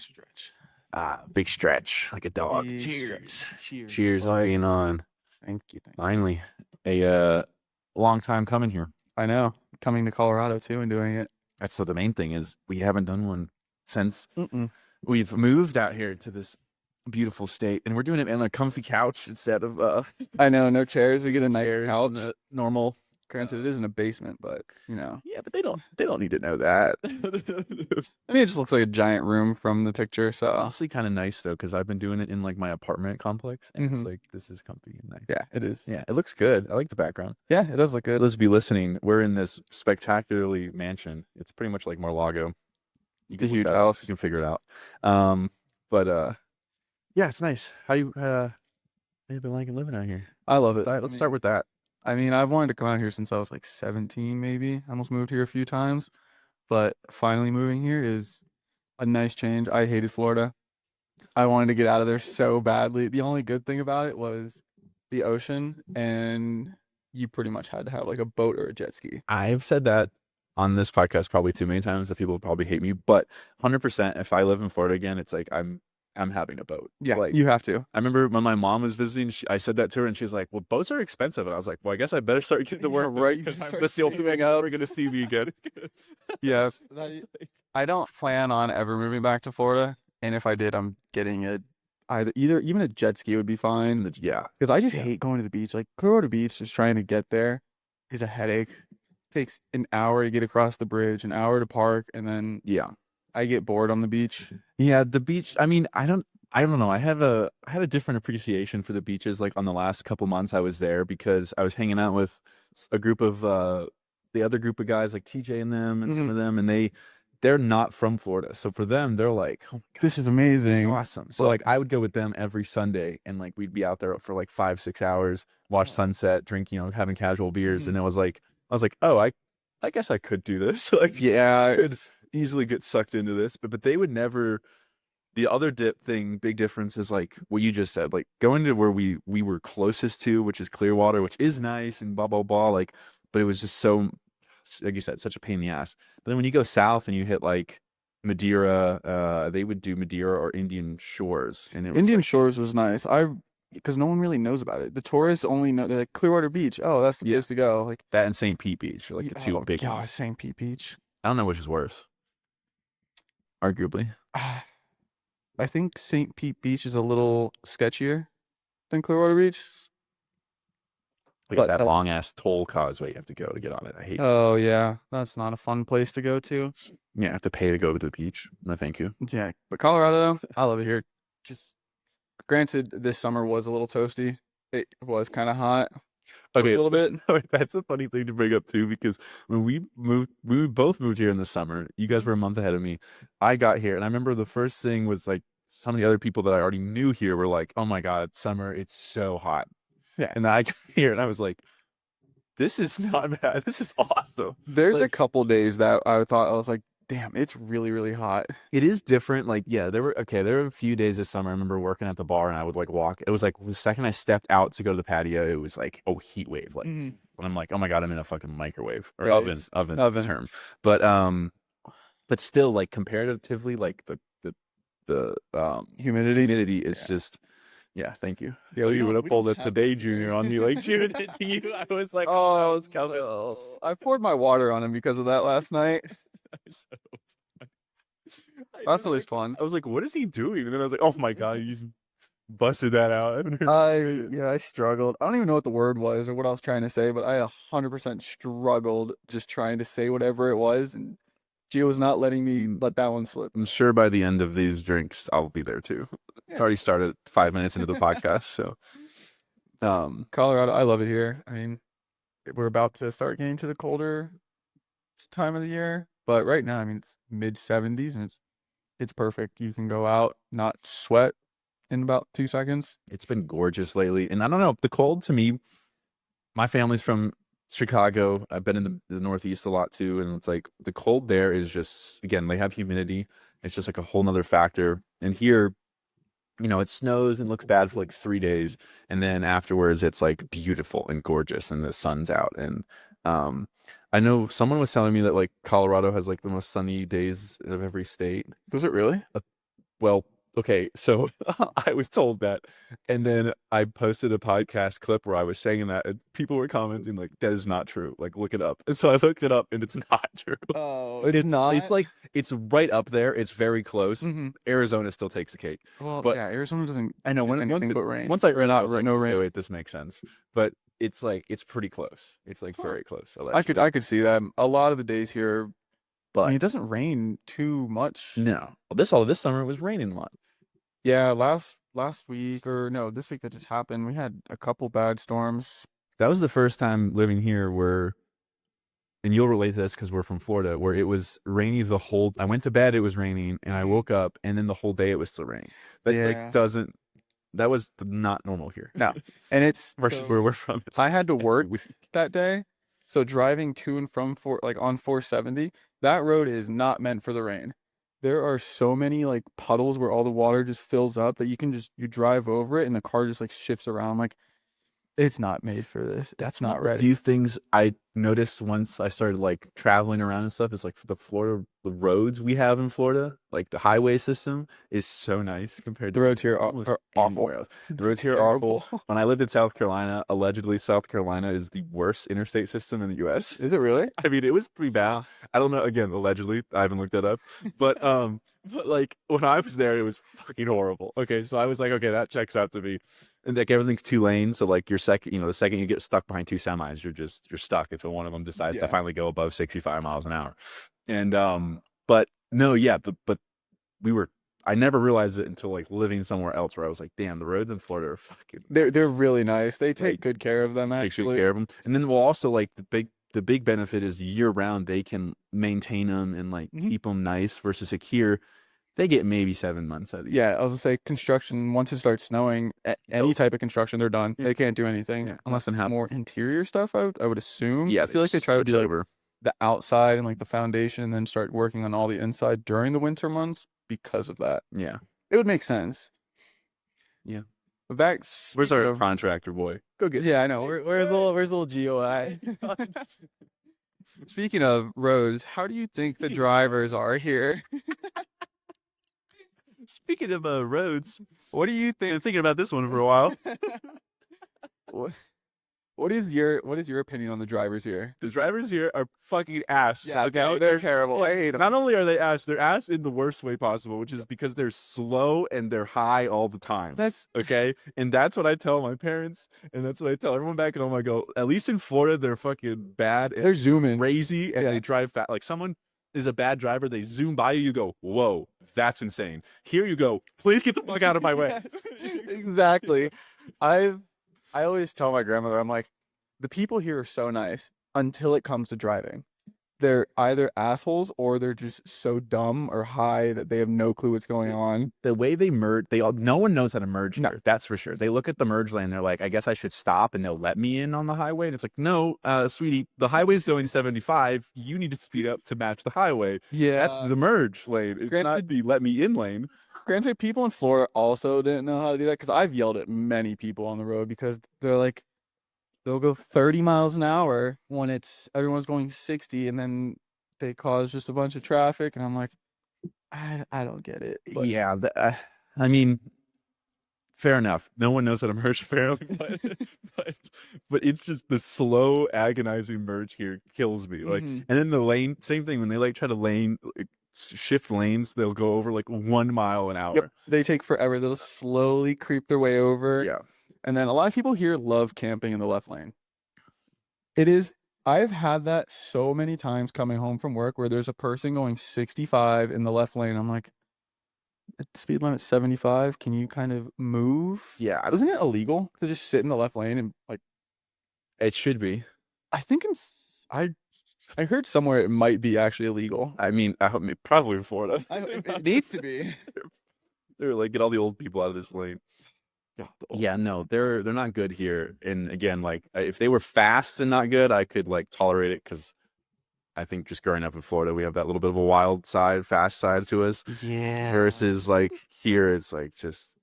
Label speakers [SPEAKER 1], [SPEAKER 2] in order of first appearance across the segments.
[SPEAKER 1] stretch.
[SPEAKER 2] Big stretch, like a dog.
[SPEAKER 1] Big
[SPEAKER 2] Cheers.
[SPEAKER 1] stretch.
[SPEAKER 2] Cheers on being on.
[SPEAKER 1] Thank you.
[SPEAKER 2] Finally, a long time coming here.
[SPEAKER 1] I know. Coming to Colorado too and doing it.
[SPEAKER 2] That's so the main thing is we haven't done one since
[SPEAKER 1] Mm-mm.
[SPEAKER 2] we've moved out here to this beautiful state, and we're doing it on a comfy couch instead of
[SPEAKER 1] I know, no chairs. We get a nice
[SPEAKER 2] chairs
[SPEAKER 1] couch.
[SPEAKER 2] in the normal.
[SPEAKER 1] Granted, it is in a basement, but you know.
[SPEAKER 2] Yeah, but they don't need to know that.
[SPEAKER 1] I mean, it just looks like a giant room from the picture. So
[SPEAKER 2] Honestly, kind of nice though, because I've been doing it in like my apartment complex, and it's
[SPEAKER 1] Mhm.
[SPEAKER 2] like this is comfy and nice.
[SPEAKER 1] yeah, it is.
[SPEAKER 2] Yeah, it looks good. I like the background.
[SPEAKER 1] Yeah, it does look good.
[SPEAKER 2] Those of you listening, we're in this spectacularly mansion. It's pretty much like Mar-a-Lago. You
[SPEAKER 1] It's a
[SPEAKER 2] can look
[SPEAKER 1] huge
[SPEAKER 2] that up.
[SPEAKER 1] house.
[SPEAKER 2] You can figure it out. But yeah, it's nice. How you been liking living out here?
[SPEAKER 1] I love it.
[SPEAKER 2] Let's start with that.
[SPEAKER 1] I mean, I've wanted to come out here since I was like 17, maybe. I almost moved here a few times, but finally moving here is a nice change. I hated Florida. I wanted to get out of there so badly. The only good thing about it was the ocean, and you pretty much had to have like a boat or a jet ski.
[SPEAKER 2] I've said that on this podcast probably too many times that people will probably hate me, but 100%, if I live in Florida again, it's like I'm having a boat.
[SPEAKER 1] Yeah,
[SPEAKER 2] Like,
[SPEAKER 1] you have to.
[SPEAKER 2] I remember when my mom was visiting, I said that to her, and she's like, "Well, boats are expensive." And I was like, "Well, I guess I better start getting to work
[SPEAKER 1] right,
[SPEAKER 2] because that's the only thing I'm ever gonna see me again."
[SPEAKER 1] Yeah, I don't plan on ever moving back to Florida, and if I did, I'm getting even a jet ski would be fine.
[SPEAKER 2] Yeah,
[SPEAKER 1] Because I just
[SPEAKER 2] Yeah.
[SPEAKER 1] hate going to the beach. Like Clearwater Beach, just trying to get there is a headache. Takes an hour to get across the bridge, an hour to park, and then
[SPEAKER 2] yeah.
[SPEAKER 1] I get bored on the beach.
[SPEAKER 2] Yeah, the beach. I mean, I don't know. I had a different appreciation for the beaches. Like on the last couple months I was there because I was hanging out with a group of the other group of guys like TJ and them and some of them, and they're not from Florida, so for them they're like, "Oh my God,
[SPEAKER 1] This is amazing.
[SPEAKER 2] awesome!" So like I would go with them every Sunday, and like we'd be out there for like 5-6 hours, watch sunset, drink, having casual beers, and I was like, oh, I guess I could do this. Like,
[SPEAKER 1] Yeah,
[SPEAKER 2] I could easily get sucked into this, but they would never. The other big difference is like what you just said, like going to where we were closest to, which is Clearwater, which is nice and blah, blah, blah. Like, but it was just so, like you said, such a pain in the ass. But then when you go south and you hit like Madeira, they would do Madeira or Indian Shores. And it was
[SPEAKER 1] Indian Shores was nice. Because no one really knows about it. The tourists only know they're like Clearwater Beach. Oh, that's the place to go. Like
[SPEAKER 2] that and St. Pete Beach are like the two big
[SPEAKER 1] God,
[SPEAKER 2] ones.
[SPEAKER 1] St. Pete Beach.
[SPEAKER 2] I don't know which is worse. Arguably.
[SPEAKER 1] I think St. Pete Beach is a little sketchier than Clearwater Beach.
[SPEAKER 2] Like that long ass toll causeway you have to go to get on it. I hate.
[SPEAKER 1] Oh yeah, that's not a fun place to go to.
[SPEAKER 2] Yeah, I have to pay to go to the beach. No, thank you.
[SPEAKER 1] Yeah, but Colorado, I love it here. Just granted, this summer was a little toasty. It was kind of hot.
[SPEAKER 2] Okay,
[SPEAKER 1] a little bit.
[SPEAKER 2] That's a funny thing to bring up too, because when we both moved here in the summer. You guys were a month ahead of me. I got here, and I remember the first thing was like some of the other people that I already knew here were like, "Oh my God, summer! It's so hot."
[SPEAKER 1] Yeah,
[SPEAKER 2] and I got here, and I was like, "This is not bad. This is awesome."
[SPEAKER 1] There's a couple days that I was like, damn, it's really, really hot.
[SPEAKER 2] It is different. Like, yeah, there were a few days this summer. I remember working at the bar, and I would like walk. It was like the second I stepped out to go to the patio, it was like, oh, heat wave. Like, when I'm like, oh my God, I'm in a fucking microwave or oven term. But still, like comparatively, like the humidity is just. Yeah, thank you. Yeah, you would have pulled a Today Junior on me like to you. I was like,
[SPEAKER 1] oh, I was counting. I poured my water on him because of that last night. That's always fun.
[SPEAKER 2] I was like, what is he doing? And then I was like, oh my God, you busted that out.
[SPEAKER 1] I struggled. I don't even know what the word was or what I was trying to say, but I 100% struggled just trying to say whatever it was, and Gio was not letting me let that one slip.
[SPEAKER 2] I'm sure by the end of these drinks, I'll be there too. It's already started 5 minutes into the podcast, so.
[SPEAKER 1] Colorado, I love it here. I mean, we're about to start getting to the colder time of the year, but right now, I mean, it's mid-70s and it's perfect. You can go out, not sweat in about 2 seconds.
[SPEAKER 2] It's been gorgeous lately, and I don't know, the cold to me, my family's from Chicago. I've been in the Northeast a lot too, and it's like the cold there is just, again, they have humidity. It's just like a whole nother factor. And here, it snows and looks bad for like 3 days, and then afterwards it's like beautiful and gorgeous, and the sun's out. And I know someone was telling me that like Colorado has like the most sunny days of every state.
[SPEAKER 1] Does it really?
[SPEAKER 2] Well, okay, so I was told that, and then I posted a podcast clip where I was saying that, and people were commenting like, "That is not true. Like, look it up." And so I looked it up, and it's not true.
[SPEAKER 1] Oh, it's not.
[SPEAKER 2] It's like it's right up there. It's very close.
[SPEAKER 1] Hmm.
[SPEAKER 2] Arizona still takes the cake.
[SPEAKER 1] Well,
[SPEAKER 2] But
[SPEAKER 1] yeah, Arizona doesn't
[SPEAKER 2] I know
[SPEAKER 1] get
[SPEAKER 2] once
[SPEAKER 1] anything
[SPEAKER 2] it,
[SPEAKER 1] but rain.
[SPEAKER 2] once I
[SPEAKER 1] Or
[SPEAKER 2] read it, I
[SPEAKER 1] not
[SPEAKER 2] was like,
[SPEAKER 1] no
[SPEAKER 2] okay,
[SPEAKER 1] rain.
[SPEAKER 2] wait, this makes sense. But it's like it's pretty close. It's like very close.
[SPEAKER 1] I could see that. A lot of the days here, I mean,
[SPEAKER 2] But
[SPEAKER 1] it doesn't rain too much.
[SPEAKER 2] no, this summer it was raining a lot.
[SPEAKER 1] Yeah, last week or no, this week that just happened, we had a couple bad storms.
[SPEAKER 2] That was the first time living here where, and you'll relate to this because we're from Florida, where it was rainy the whole. I went to bed, it was raining, and I woke up, and then the whole day it was still raining. That
[SPEAKER 1] Yeah.
[SPEAKER 2] like doesn't. That was not normal here.
[SPEAKER 1] No, and it's
[SPEAKER 2] Versus where we're from. It's
[SPEAKER 1] I had to work
[SPEAKER 2] week.
[SPEAKER 1] that day, so driving to and from like on 470, that road is not meant for the rain. There are so many like puddles where all the water just fills up that you drive over it and the car just like shifts around. I'm like, it's not made for this.
[SPEAKER 2] That's
[SPEAKER 1] not
[SPEAKER 2] one of the
[SPEAKER 1] ready.
[SPEAKER 2] few things I noticed once I started like traveling around and stuff is like the roads we have in Florida, like the highway system is so nice compared
[SPEAKER 1] The
[SPEAKER 2] to
[SPEAKER 1] roads here
[SPEAKER 2] almost
[SPEAKER 1] are awful.
[SPEAKER 2] anywhere else. The roads here are awful. When I lived in South Carolina, allegedly South Carolina is the worst interstate system in the US.
[SPEAKER 1] Is it really?
[SPEAKER 2] I mean, it was pretty bad. I don't know, again, allegedly. I haven't looked that up. But like when I was there, it was fucking horrible. Okay, so I was like, okay, that checks out to me. And like everything's 2 lanes, so like the second you get stuck behind two semis, you're stuck if one of them decides to
[SPEAKER 1] Yeah.
[SPEAKER 2] finally go above 65 miles an hour. And but no, yeah, but I never realized it until like living somewhere else where I was like, damn, the roads in Florida are fucking
[SPEAKER 1] They're really nice. They take
[SPEAKER 2] Like,
[SPEAKER 1] good care of them
[SPEAKER 2] take good
[SPEAKER 1] actually.
[SPEAKER 2] care of them. And then we'll also like the big benefit is year round they can maintain them and like
[SPEAKER 1] Mhm.
[SPEAKER 2] keep them nice versus like here they get maybe 7 months out of the year.
[SPEAKER 1] Yeah, I was gonna say construction, once it starts snowing, any type of construction, they're done.
[SPEAKER 2] Yeah.
[SPEAKER 1] They can't do anything
[SPEAKER 2] Yeah,
[SPEAKER 1] unless it's
[SPEAKER 2] nothing
[SPEAKER 1] more
[SPEAKER 2] happens.
[SPEAKER 1] interior stuff, I would assume.
[SPEAKER 2] Yeah,
[SPEAKER 1] I feel like they try to
[SPEAKER 2] switch
[SPEAKER 1] do like
[SPEAKER 2] over.
[SPEAKER 1] the outside and like the foundation and then start working on all the inside during the winter months because of that.
[SPEAKER 2] Yeah.
[SPEAKER 1] It would make sense.
[SPEAKER 2] Yeah.
[SPEAKER 1] But back
[SPEAKER 2] Where's
[SPEAKER 1] speaking
[SPEAKER 2] our
[SPEAKER 1] of-
[SPEAKER 2] contractor boy? Go get
[SPEAKER 1] Yeah, I know. Where's little GOI? Speaking of roads, how do you think the drivers are here?
[SPEAKER 2] Speaking of roads, what do you think? I'm thinking about this one for a while.
[SPEAKER 1] What is your opinion on the drivers here?
[SPEAKER 2] The drivers here are fucking ass.
[SPEAKER 1] Yeah,
[SPEAKER 2] okay?
[SPEAKER 1] no, they're terrible. I hate them.
[SPEAKER 2] Not only are they ass, they're ass in the worst way possible, which is because they're slow and they're high all the time.
[SPEAKER 1] That's
[SPEAKER 2] Okay, and that's what I tell my parents, and that's what I tell everyone back home. I go, at least in Florida, they're fucking bad and
[SPEAKER 1] they're zooming.
[SPEAKER 2] crazy, and
[SPEAKER 1] Yeah.
[SPEAKER 2] they drive fast. Like someone is a bad driver, they zoom by you, you go, whoa, that's insane. Here you go, please get the fuck out of my way.
[SPEAKER 1] Yes, exactly. I always tell my grandmother, I'm like, the people here are so nice until it comes to driving. They're either assholes or they're just so dumb or high that they have no clue what's going on.
[SPEAKER 2] The way they merge, no one knows how to merge
[SPEAKER 1] No.
[SPEAKER 2] here. That's for sure. They look at the merge lane, they're like, I guess I should stop, and they'll let me in on the highway. And it's like, no, sweetie, the highway's going 75. You need to speed up to match the highway.
[SPEAKER 1] Yeah.
[SPEAKER 2] That's the merge lane. It's
[SPEAKER 1] Granted-
[SPEAKER 2] not the let me in lane.
[SPEAKER 1] Granted, people in Florida also didn't know how to do that because I've yelled at many people on the road because they're like, they'll go 30 miles an hour when everyone's going 60 and then they cause just a bunch of traffic. And I'm like, I don't get it. But
[SPEAKER 2] Yeah, I mean, fair enough. No one knows how to merge fairly, but it's just the slow, agonizing merge here kills me. Like,
[SPEAKER 1] Mhm.
[SPEAKER 2] and then the lane, same thing when they like try to shift lanes, they'll go over like 1 mile an hour.
[SPEAKER 1] Yep, they take forever. They'll slowly creep their way over.
[SPEAKER 2] Yeah.
[SPEAKER 1] And then a lot of people here love camping in the left lane. I've had that so many times coming home from work where there's a person going 65 in the left lane. I'm like, the speed limit's 75. Can you kind of move?
[SPEAKER 2] Yeah,
[SPEAKER 1] Isn't it illegal to just sit in the left lane and like?
[SPEAKER 2] it should be.
[SPEAKER 1] I think I heard somewhere it might be actually illegal.
[SPEAKER 2] I mean, probably in Florida.
[SPEAKER 1] It needs to be.
[SPEAKER 2] They're like, get all the old people out of this lane. Yeah, no, they're not good here. And again, like if they were fast and not good, I could like tolerate it because I think just growing up in Florida, we have that little bit of a wild side, fast side to us.
[SPEAKER 1] Yeah.
[SPEAKER 2] Versus like here, it's like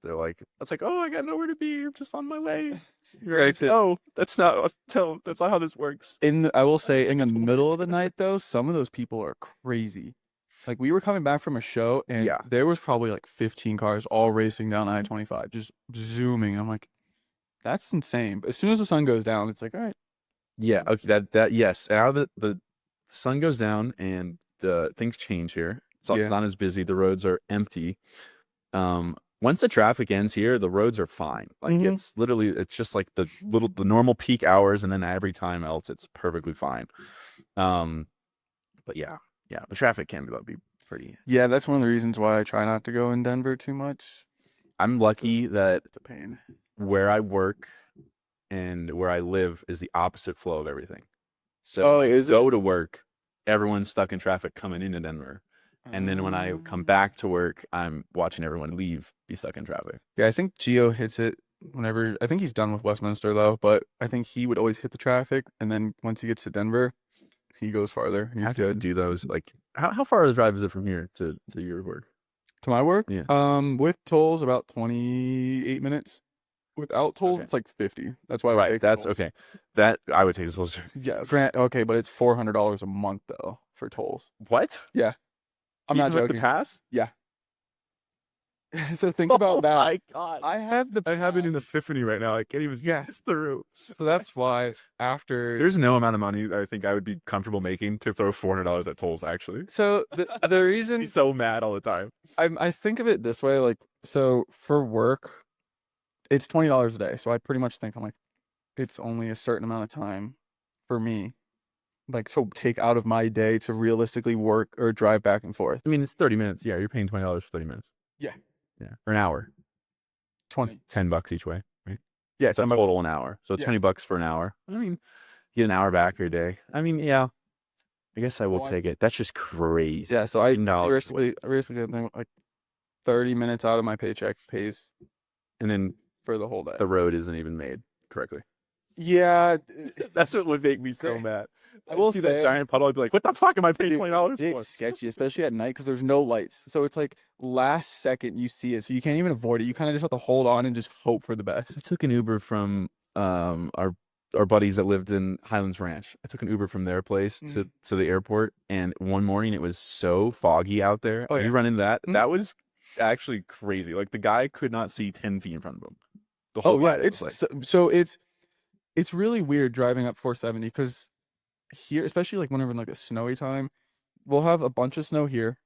[SPEAKER 2] they're like, it's like, oh, I got nowhere to be. I'm just on my way. You're like, no, that's not how this works.
[SPEAKER 1] I will say, in the middle of the night though, some of those people are crazy. Like we were coming back from a show and
[SPEAKER 2] Yeah.
[SPEAKER 1] there was probably like 15 cars all racing down I-25, just zooming. I'm like, that's insane. But as soon as the sun goes down, it's like, all right.
[SPEAKER 2] Yeah. Okay. That yes. Now the sun goes down and the things change here. It's not as busy. The roads are empty. Once the traffic ends here, the roads are fine. Like it's just like the normal peak hours, and then every time else it's perfectly fine. But yeah, the traffic can be pretty.
[SPEAKER 1] Yeah, that's one of the reasons why I try not to go in Denver too much.
[SPEAKER 2] I'm lucky that
[SPEAKER 1] It's a pain.
[SPEAKER 2] where I work and where I live is the opposite flow of everything. So
[SPEAKER 1] is it?
[SPEAKER 2] go to work, everyone's stuck in traffic coming into Denver. And then when I come back to work, I'm watching everyone leave, be stuck in traffic.
[SPEAKER 1] Yeah, I think Gio hits it whenever. I think he's done with Westminster though, but I think he would always hit the traffic, and then once he gets to Denver, he goes farther. And
[SPEAKER 2] I
[SPEAKER 1] he's
[SPEAKER 2] could
[SPEAKER 1] good.
[SPEAKER 2] do those. Like, how far of a drive is it from here to your work?
[SPEAKER 1] To my work,
[SPEAKER 2] Yeah.
[SPEAKER 1] with tolls about 28 minutes. Without tolls,
[SPEAKER 2] Okay.
[SPEAKER 1] it's like 50. That's why I would
[SPEAKER 2] Right.
[SPEAKER 1] take
[SPEAKER 2] That's
[SPEAKER 1] tolls.
[SPEAKER 2] okay. That I would take this closer.
[SPEAKER 1] Yeah, okay, but it's $400 a month though for tolls.
[SPEAKER 2] What?
[SPEAKER 1] Yeah, I'm not
[SPEAKER 2] Even with
[SPEAKER 1] joking.
[SPEAKER 2] the pass?
[SPEAKER 1] Yeah. So think about that.
[SPEAKER 2] Oh my god.
[SPEAKER 1] I have
[SPEAKER 2] I have it in epiphany right now. I can't even guess through.
[SPEAKER 1] So that's why after
[SPEAKER 2] There's no amount of money I think I would be comfortable making to throw $400 at tolls. Actually,
[SPEAKER 1] so the reason
[SPEAKER 2] be so mad all the time.
[SPEAKER 1] I think of it this way, like, so for work, it's $20 a day. So I pretty much think I'm like, it's only a certain amount of time for me, like, so take out of my day to realistically work or drive back and forth.
[SPEAKER 2] I mean, it's 30 minutes. Yeah, you're paying $20 for 30 minutes.
[SPEAKER 1] Yeah.
[SPEAKER 2] Yeah, or an hour.
[SPEAKER 1] 20.
[SPEAKER 2] $10 each way, right?
[SPEAKER 1] Yeah,
[SPEAKER 2] It's a total an hour. So
[SPEAKER 1] Yeah.
[SPEAKER 2] $20 for an hour. I mean, you get an hour back your day. I mean, yeah. I guess I will take it. That's just crazy.
[SPEAKER 1] Yeah, so I
[SPEAKER 2] $10
[SPEAKER 1] realistically think like 30 minutes out of my paycheck pays
[SPEAKER 2] and then
[SPEAKER 1] for the whole day.
[SPEAKER 2] the road isn't even made correctly.
[SPEAKER 1] Yeah,
[SPEAKER 2] That's what would make me so mad.
[SPEAKER 1] I will
[SPEAKER 2] see
[SPEAKER 1] say
[SPEAKER 2] that giant puddle. I'd be like, "What the fuck am I paying $20 for?"
[SPEAKER 1] it's sketchy, especially at night because there's no lights. So it's like last second you see it, so you can't even avoid it. You kind of just have to hold on and just hope for the best.
[SPEAKER 2] I took an Uber from our buddies that lived in Highlands Ranch. I took an Uber from their place to the airport, and one morning it was so foggy out there.
[SPEAKER 1] Oh,
[SPEAKER 2] You
[SPEAKER 1] yeah.
[SPEAKER 2] run into that. That was actually crazy. Like the guy could not see 10 feet in front of him. The whole ride,
[SPEAKER 1] it's
[SPEAKER 2] like,
[SPEAKER 1] so it's really weird driving up 470 because here, especially like whenever in like a snowy time, we'll have a bunch of snow here,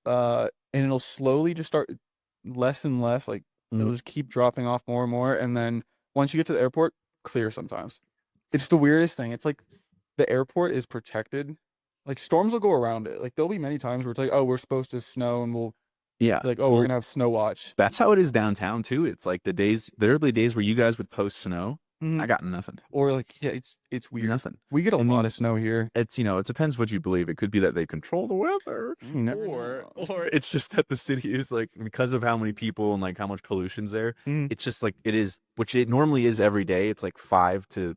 [SPEAKER 1] and it'll slowly just start less and less. Like it'll just keep dropping off more and more, and then once you get to the airport, clear sometimes. It's the weirdest thing. It's like the airport is protected. Like storms will go around it. Like there'll be many times where it's like, oh, we're supposed to snow, and we'll
[SPEAKER 2] yeah.
[SPEAKER 1] like, oh, we're gonna have snow watch.
[SPEAKER 2] That's how it is downtown too. It's like there will be days where you guys would post snow. I got nothing.
[SPEAKER 1] Or like, yeah, it's weird.
[SPEAKER 2] Nothing.
[SPEAKER 1] We get a lot of snow here.
[SPEAKER 2] It's it depends what you believe. It could be that they control the weather, or it's just that the city is like, because of how many people and like how much pollution's there. It's just like it is, which it normally is every day. It's like 5 to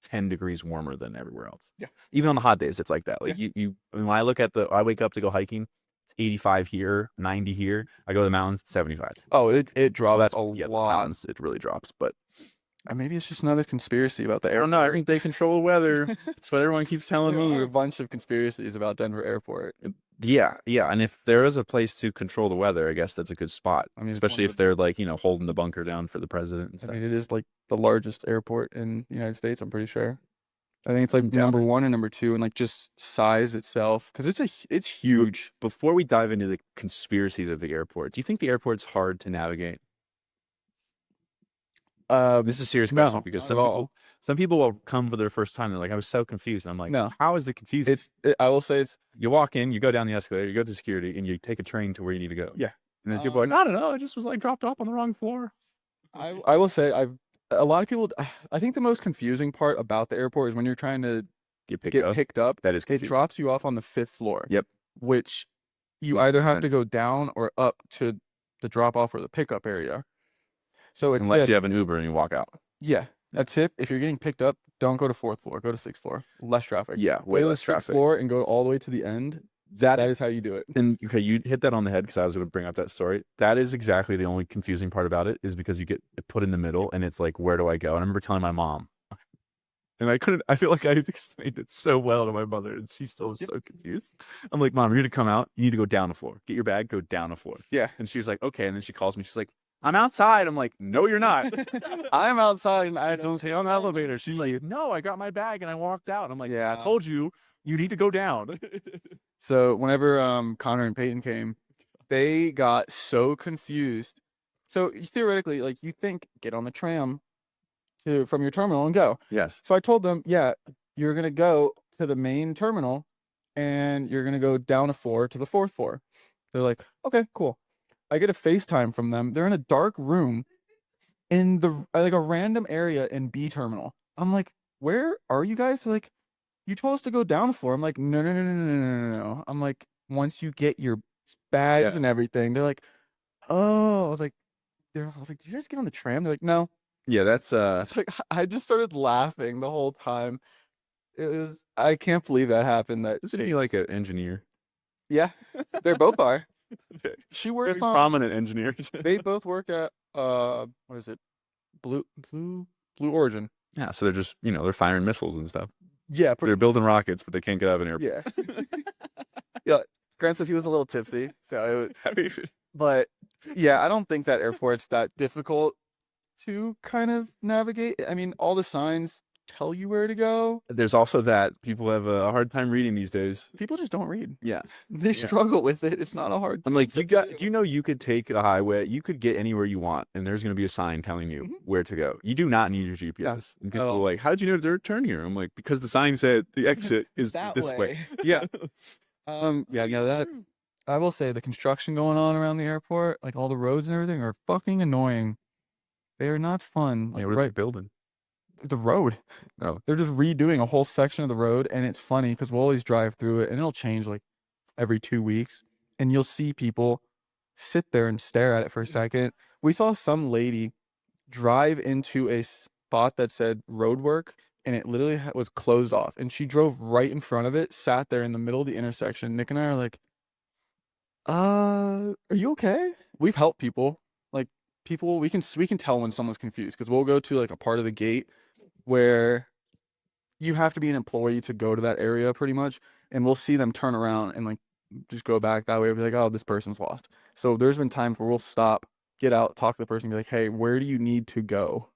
[SPEAKER 2] 10 degrees warmer than everywhere else.
[SPEAKER 1] Yeah.
[SPEAKER 2] Even on the hot days, it's like that. Like when I look at I wake up to go hiking, it's 85 here, 90 here. I go to the mountains, it's 75.
[SPEAKER 1] Oh, it drops.
[SPEAKER 2] That's
[SPEAKER 1] a lot.
[SPEAKER 2] It really drops, but.
[SPEAKER 1] Maybe it's just another conspiracy about the
[SPEAKER 2] I
[SPEAKER 1] airport.
[SPEAKER 2] don't know. I think they control the weather. That's what everyone keeps telling
[SPEAKER 1] There
[SPEAKER 2] me.
[SPEAKER 1] are a bunch of conspiracies about Denver Airport.
[SPEAKER 2] Yeah. And if there is a place to control the weather, I guess that's a good spot.
[SPEAKER 1] I mean,
[SPEAKER 2] especially if they're like, holding the bunker down for the president and stuff.
[SPEAKER 1] I mean, it is like the largest airport in the United States, I'm pretty sure. I think it's like number 1 and number 2, and like just size itself, because it's huge.
[SPEAKER 2] Before we dive into the conspiracies of the airport, do you think the airport's hard to navigate? This is a serious question because some people will come for their first time. They're like, I was so confused. And I'm like,
[SPEAKER 1] no,
[SPEAKER 2] how is it confusing?
[SPEAKER 1] I will say
[SPEAKER 2] you walk in, you go down the escalator, you go through security, and you take a train to where you need to go.
[SPEAKER 1] Yeah.
[SPEAKER 2] And then people are like, I don't know, I just was like dropped off on the wrong floor.
[SPEAKER 1] I will say a lot of people, I think the most confusing part about the airport is when you're trying to get picked up.
[SPEAKER 2] That is confusing.
[SPEAKER 1] It drops you off on the 5th floor.
[SPEAKER 2] Yep.
[SPEAKER 1] Which you either have to go down or up to the drop off or the pickup area. So it's
[SPEAKER 2] unless you have an Uber and you walk out.
[SPEAKER 1] Yeah. A tip, if you're getting picked up, don't go to 4th floor. Go to 6th floor. Less traffic.
[SPEAKER 2] Yeah, way less
[SPEAKER 1] traffic. 6th
[SPEAKER 2] traffic.
[SPEAKER 1] floor and go all the way to the end. That is how you do it.
[SPEAKER 2] And okay, you hit that on the head because I was going to bring up that story. That is exactly the only confusing part about it, is because you get put in the middle and it's like, where do I go? And I remember telling my mom, And I feel like I explained it so well to my mother, and she still was so confused. I'm like, Mom, you're gonna come out. You need to go down the floor. Get your bag, go down the floor.
[SPEAKER 1] Yeah.
[SPEAKER 2] And she's like, okay. And then she calls me. She's like, I'm outside. I'm like, no, you're not.
[SPEAKER 1] I'm outside and I
[SPEAKER 2] Don't stay on the elevator. She's like, no, I got my bag and I walked out. I'm like,
[SPEAKER 1] Yeah.
[SPEAKER 2] I told you, you need to go down.
[SPEAKER 1] So whenever Connor and Peyton came, they got so confused. So theoretically, like you think, get on the tram from your terminal and go.
[SPEAKER 2] Yes.
[SPEAKER 1] So I told them, yeah, you're gonna go to the main terminal, and you're gonna go down a floor to the 4th floor. They're like, okay, cool. I get a FaceTime from them. They're in a dark room in the like a random area in B terminal. I'm like, where are you guys? They're like, you told us to go down the floor. I'm like, no, no, no, no, no, no, no, no. I'm like, once you get your bags and everything, they're like, oh. I was like, did you guys get on the tram? They're like, no.
[SPEAKER 2] Yeah, that's
[SPEAKER 1] It's like I just started laughing the whole time. I can't believe that happened.
[SPEAKER 2] Isn't he like an engineer?
[SPEAKER 1] Yeah, they're both are. She
[SPEAKER 2] Very
[SPEAKER 1] works on.
[SPEAKER 2] prominent engineers.
[SPEAKER 1] They both work at what is it? Blue Origin.
[SPEAKER 2] Yeah, so they're just they're firing missiles and stuff.
[SPEAKER 1] Yeah,
[SPEAKER 2] They're building rockets, but they can't get out of an airport.
[SPEAKER 1] yes. Yeah, granted, he was a little tipsy, so but yeah, I don't think that airport's that difficult to kind of navigate. I mean, all the signs tell you where to go.
[SPEAKER 2] There's also that people have a hard time reading these days.
[SPEAKER 1] People just don't read.
[SPEAKER 2] Yeah.
[SPEAKER 1] They struggle with it. It's not a hard
[SPEAKER 2] I'm like, do you know you could take a highway, you could get anywhere you want, and there's going to be a sign telling you where to go. You do not need your GPS. And people are like, how did you know to turn here? I'm like, because the sign said the exit is this way. Yeah.
[SPEAKER 1] That I will say the construction going on around the airport, like all the roads and everything, are fucking annoying. They are not fun.
[SPEAKER 2] Like, what are they building?
[SPEAKER 1] The road.
[SPEAKER 2] Oh.
[SPEAKER 1] They're just redoing a whole section of the road, and it's funny because we'll always drive through it, and it'll change like every 2 weeks, and you'll see people sit there and stare at it for a second. We saw some lady drive into a spot that said road work, and it literally was closed off, and she drove right in front of it, sat there in the middle of the intersection. Nick and I are like, are you okay? We've helped people. Like people, we can tell when someone's confused because we'll go to like a part of the gate where you have to be an employee to go to that area pretty much, and we'll see them turn around and like just go back that way. We'll be like, oh, this person's lost. So there's been times where we'll stop, get out, talk to the person, be like, hey, where do you need to go?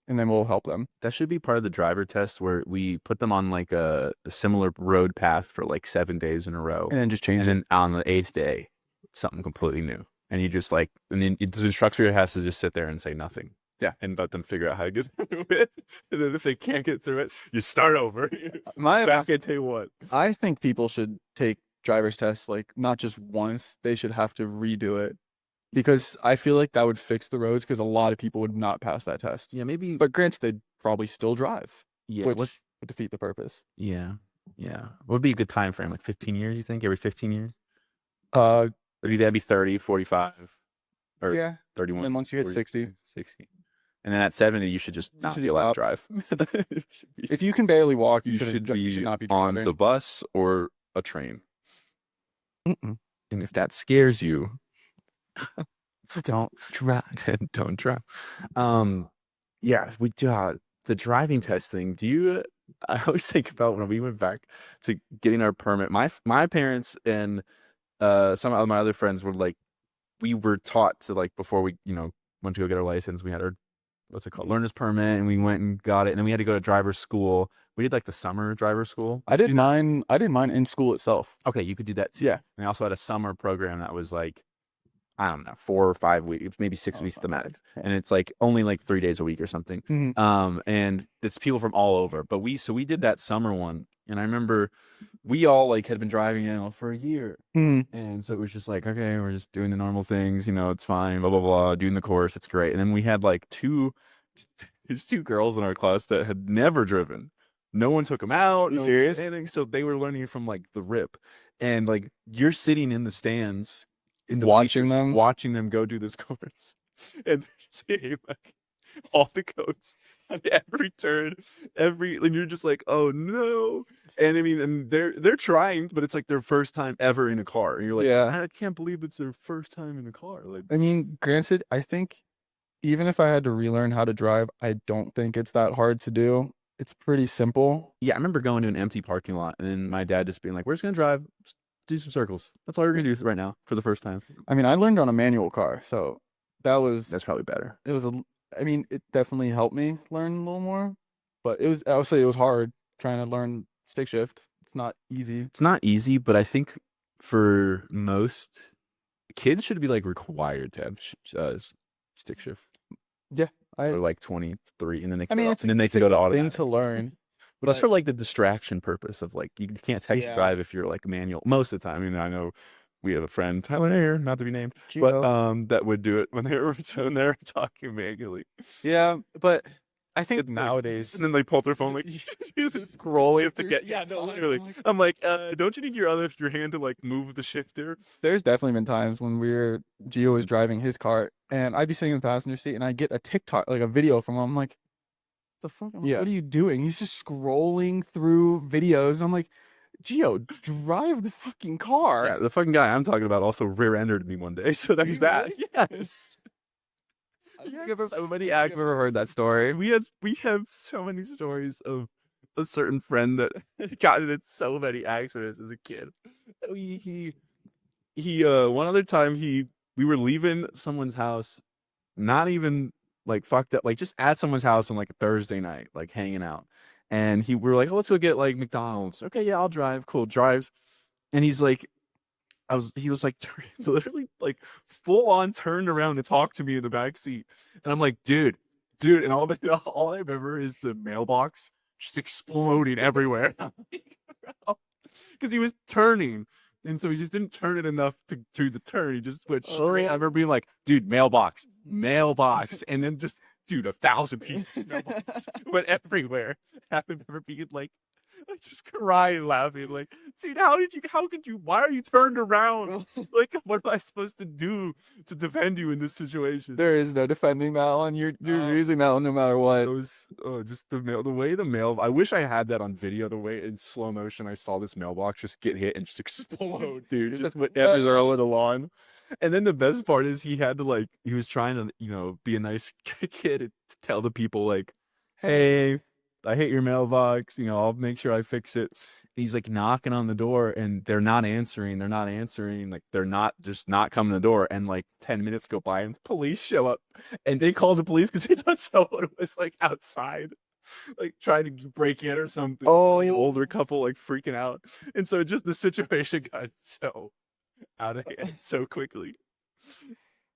[SPEAKER 1] And then we'll help them.
[SPEAKER 2] That should be part of the driver test where we put them on like a similar road path for like 7 days in a row.
[SPEAKER 1] And then just change it.
[SPEAKER 2] And then on the 8th day, something completely new. And you just like, and then the instructor has to just sit there and say nothing.
[SPEAKER 1] Yeah.
[SPEAKER 2] And let them figure out how to get through it. And then if they can't get through it, you start over. Back at day one.
[SPEAKER 1] I think people should take driver's tests like not just once. They should have to redo it. Because I feel like that would fix the roads because a lot of people would not pass that test.
[SPEAKER 2] Yeah, maybe.
[SPEAKER 1] But granted, they'd probably still drive.
[SPEAKER 2] Yeah.
[SPEAKER 1] Which would defeat the purpose.
[SPEAKER 2] Yeah. Yeah. What would be a good time frame? Like 15 years, you think? Every 15 years?
[SPEAKER 1] Or
[SPEAKER 2] that'd be 30, 45. Or
[SPEAKER 1] yeah.
[SPEAKER 2] 31.
[SPEAKER 1] And once you hit
[SPEAKER 2] 40,
[SPEAKER 1] 60.
[SPEAKER 2] 60. And then at 70, you should just not be allowed to drive.
[SPEAKER 1] If you can barely walk, you should
[SPEAKER 2] not be
[SPEAKER 1] on
[SPEAKER 2] the bus or a train.
[SPEAKER 1] Mm-mm.
[SPEAKER 2] And if that scares you,
[SPEAKER 1] don't drive.
[SPEAKER 2] Don't drive. Yeah, we do the driving test thing. I always think about when we went back to getting our permit. My parents and some of my other friends were like, we were taught to like before we went to go get our license. We had our learner's permit, and we went and got it, and then we had to go to driver's school. We did like the summer driver's school.
[SPEAKER 1] I did mine in school itself.
[SPEAKER 2] Okay, you could do that too.
[SPEAKER 1] Yeah.
[SPEAKER 2] And I also had a summer program that was like, I don't know, 4 or 5 weeks, maybe 6 weeks at the max. And it's like only like 3 days a week or something.
[SPEAKER 1] Mm-hmm.
[SPEAKER 2] And it's people from all over. But we did that summer one. And I remember we all like had been driving for a year.
[SPEAKER 1] Mm-hmm.
[SPEAKER 2] And so it was just like, okay, we're just doing the normal things, it's fine, blah, blah, blah, doing the course, it's great. And then we had like two girls in our class that had never driven. No one took them out.
[SPEAKER 1] You serious?
[SPEAKER 2] Anything. So they were learning from like the rip. And like you're sitting in the stands watching them go do this course. And saying like all the codes on every turn, and you're just like, oh no. And I mean, and they're trying, but it's like their first time ever in a car. And you're like,
[SPEAKER 1] yeah.
[SPEAKER 2] I can't believe it's their first time in a car. Like,
[SPEAKER 1] I mean, granted, I think even if I had to relearn how to drive, I don't think it's that hard to do. It's pretty simple.
[SPEAKER 2] Yeah, I remember going to an empty parking lot and then my dad just being like, "We're just gonna drive, just do some circles. That's all you're gonna do right now for the first time."
[SPEAKER 1] I mean, I learned on a manual car, so that was
[SPEAKER 2] That's probably better.
[SPEAKER 1] it was a. I mean, it definitely helped me learn a little more, but it was. I would say it was hard trying to learn stick shift. It's not easy.
[SPEAKER 2] It's not easy, but I think for most kids should be like required to have stick shift.
[SPEAKER 1] Yeah,
[SPEAKER 2] Or like 23, and then they
[SPEAKER 1] I mean,
[SPEAKER 2] go,
[SPEAKER 1] it's
[SPEAKER 2] and then they go to
[SPEAKER 1] thing
[SPEAKER 2] automatic.
[SPEAKER 1] to learn.
[SPEAKER 2] But that's for like the distraction purpose of like you can't text
[SPEAKER 1] Yeah.
[SPEAKER 2] drive if you're like manual most of the time. I mean, I know we have a friend Tyler here, not to be named, but that would do it when they're talking manually.
[SPEAKER 1] Yeah, but I think
[SPEAKER 2] And
[SPEAKER 1] nowadays,
[SPEAKER 2] and then they pull up their phone like scrolling to get literally. I'm like, don't you need your hand to like move the shifter?
[SPEAKER 1] there's definitely been times when Gio was driving his car, and I'd be sitting in the passenger seat, and I get a TikTok, like a video from him. I'm like, the fuck? I'm like,
[SPEAKER 2] Yeah.
[SPEAKER 1] what are you doing? He's just scrolling through videos, and I'm like, Gio, drive the fucking car.
[SPEAKER 2] Yeah, the fucking guy I'm talking about also rear-ended me one day, so there's that. Yes. So many
[SPEAKER 1] I've never heard that story.
[SPEAKER 2] We have so many stories of a certain friend that got in so many accidents as a kid. He one other time we were leaving someone's house, not even like fucked up, like just at someone's house on like a Thursday night, like hanging out. And we were like, "Oh, let's go get like McDonald's." Okay, yeah, I'll drive. Cool, drives. And he's like, he was like so literally like full on turned around to talk to me in the back seat, and I'm like, dude, and all I remember is the mailbox just exploding everywhere because he was turning, and so he just didn't turn it enough to do the turn. He just went straight. I remember being like, dude, mailbox, and then just dude, 1,000 pieces of mailbox went everywhere. I remember being like just crying, laughing, like, dude, why are you turned around? Like, what am I supposed to do to defend you in this situation?
[SPEAKER 1] There is no defending that one. You're using that one no matter what.
[SPEAKER 2] It was just the way the mail. I wish I had that on video. The way in slow motion I saw this mailbox just get hit and just explode, dude. Just went everywhere over the lawn. And then the best part is he was trying to be a nice kid and tell the people like, hey, I hate your mailbox. I'll make sure I fix it. He's like knocking on the door and they're not answering. Like they're not coming to the door. And like 10 minutes go by and the police show up and they call the police because they thought someone was like outside, like trying to break in or something.
[SPEAKER 1] Oh,
[SPEAKER 2] the older couple like freaking out. And so just the situation got so out of hand so quickly.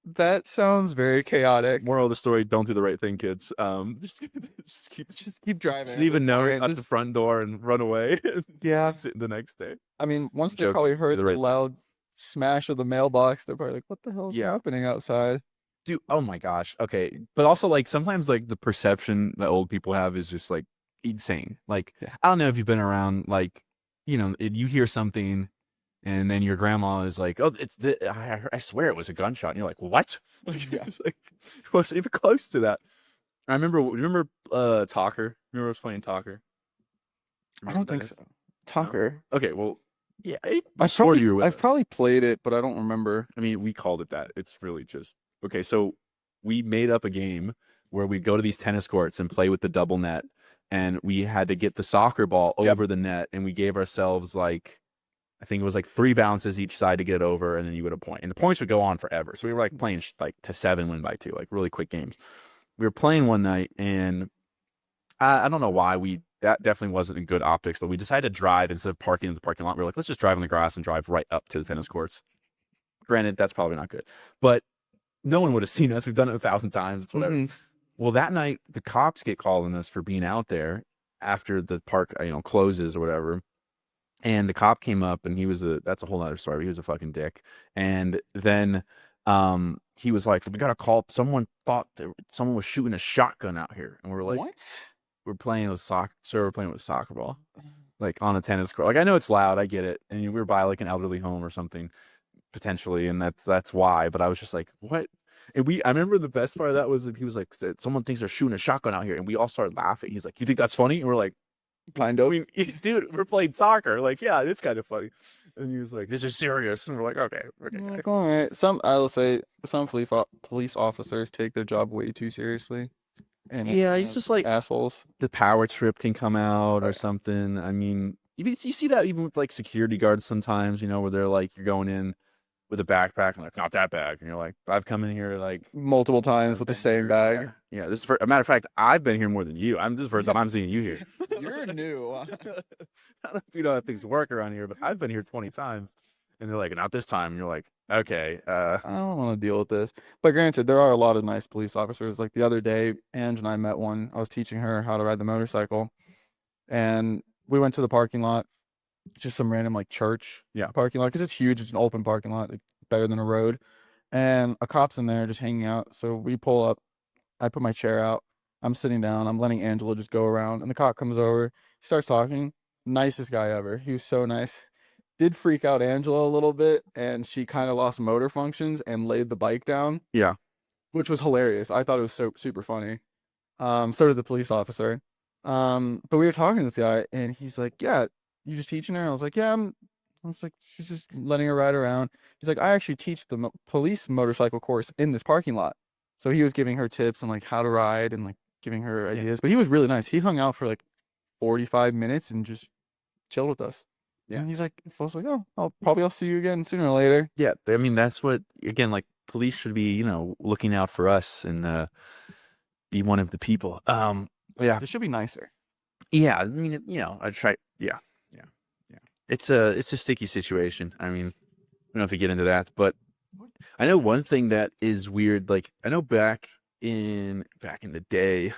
[SPEAKER 1] that sounds very chaotic.
[SPEAKER 2] Moral of the story: don't do the right thing, kids. Just
[SPEAKER 1] keep driving.
[SPEAKER 2] Just leave a note at the front door and run away.
[SPEAKER 1] Yeah.
[SPEAKER 2] The next day.
[SPEAKER 1] I mean, once they probably heard the loud smash of the mailbox, they're probably like, "What the hell is happening outside?"
[SPEAKER 2] Dude, oh my gosh. Okay, but also like sometimes like the perception that old people have is just like insane. Like I don't know if you've been around, like you hear something. And then your grandma is like, "Oh, I swear it was a gunshot." And you're like, "What?" It's like, it wasn't even close to that. I remember Talker? Remember us playing Talker?
[SPEAKER 1] I don't think so. Talker.
[SPEAKER 2] No? Okay, well, yeah.
[SPEAKER 1] I've probably played it, but I don't remember.
[SPEAKER 2] I mean, we called it that. It's really just okay. So we made up a game where we go to these tennis courts and play with the double net, and we had to get the soccer ball over the net, and we gave ourselves like, I think it was like 3 bounces each side to get it over, and then you would a point. And the points would go on forever. So we were like playing like to 7 win by 2, like really quick games. We were playing one night, and I don't know why that definitely wasn't in good optics, but we decided to drive instead of parking in the parking lot. We were like, let's just drive on the grass and drive right up to the tennis courts. Granted, that's probably not good, but no one would have seen us. We've done it 1,000 times. It's whatever. Well, that night the cops get calling us for being out there after the park, closes or whatever. And the cop came up and that's a whole nother story. He was a fucking dick. And then he was like, we got to call, someone thought that someone was shooting a shotgun out here. And we were like, what? We're playing with soccer ball, like on a tennis court. Like, I know it's loud. I get it. And we were by like an elderly home or something potentially. And that's why, but I was just like, what? And I remember the best part of that was that he was like, someone thinks they're shooting a shotgun out here. And we all started laughing. He's like, you think that's funny? And we're like, kind of. I mean, dude, we're playing soccer. Like, yeah, it's kind of funny. And he was like, "This is serious." And we're like, "Okay."
[SPEAKER 1] Like, all right. I will say some police officers take their job way too seriously, and
[SPEAKER 2] Yeah, it's just like
[SPEAKER 1] assholes.
[SPEAKER 2] the power trip can come out or something. I mean, you see that even with like security guards sometimes, where they're like, you're going in with a backpack and like, not that bag. And you're like, I've come in here like
[SPEAKER 1] Multiple times with the same bag.
[SPEAKER 2] Yeah, this is for a matter of fact, I've been here more than you. This is the first time I'm seeing you here.
[SPEAKER 1] You're new.
[SPEAKER 2] I don't know if you know how things work around here, but I've been here 20 times. And they're like, not this time. And you're like, okay.
[SPEAKER 1] I don't want to deal with this. But granted, there are a lot of nice police officers. Like the other day, Ange and I met one. I was teaching her how to ride the motorcycle. And we went to the parking lot, just some random like church parking lot, because it's huge. It's an open parking lot, like, better than a road. And a cop's in there just hanging out. So we pull up. I put my chair out. I'm sitting down. I'm letting Angela just go around. And the cop comes over. He starts talking. Nicest guy ever. He was so nice. Did freak out Angela a little bit, and she kind of lost motor functions and laid the bike down.
[SPEAKER 2] Yeah.
[SPEAKER 1] Which was hilarious. I thought it was so super funny. So did the police officer. But we were talking to this guy, and he's like, "Yeah, you just teaching her?" I was like, "Yeah, I was like, she's just letting her ride around." He's like, "I actually teach the police motorcycle course in this parking lot." So he was giving her tips on like how to ride and like giving her ideas. But he was really nice. He hung out for like 45 minutes and just chilled with us. Yeah. And he's like, I was like, "Oh, I'll see you again sooner or later."
[SPEAKER 2] Yeah. I mean, that's what, again, like police should be, looking out for us and be one of the people. Yeah.
[SPEAKER 1] This should be nicer.
[SPEAKER 2] Yeah. I mean, I try. Yeah. Yeah. Yeah. It's a sticky situation. I mean, I don't know if you get into that, but I know one thing that is weird. Like, I know back in the day,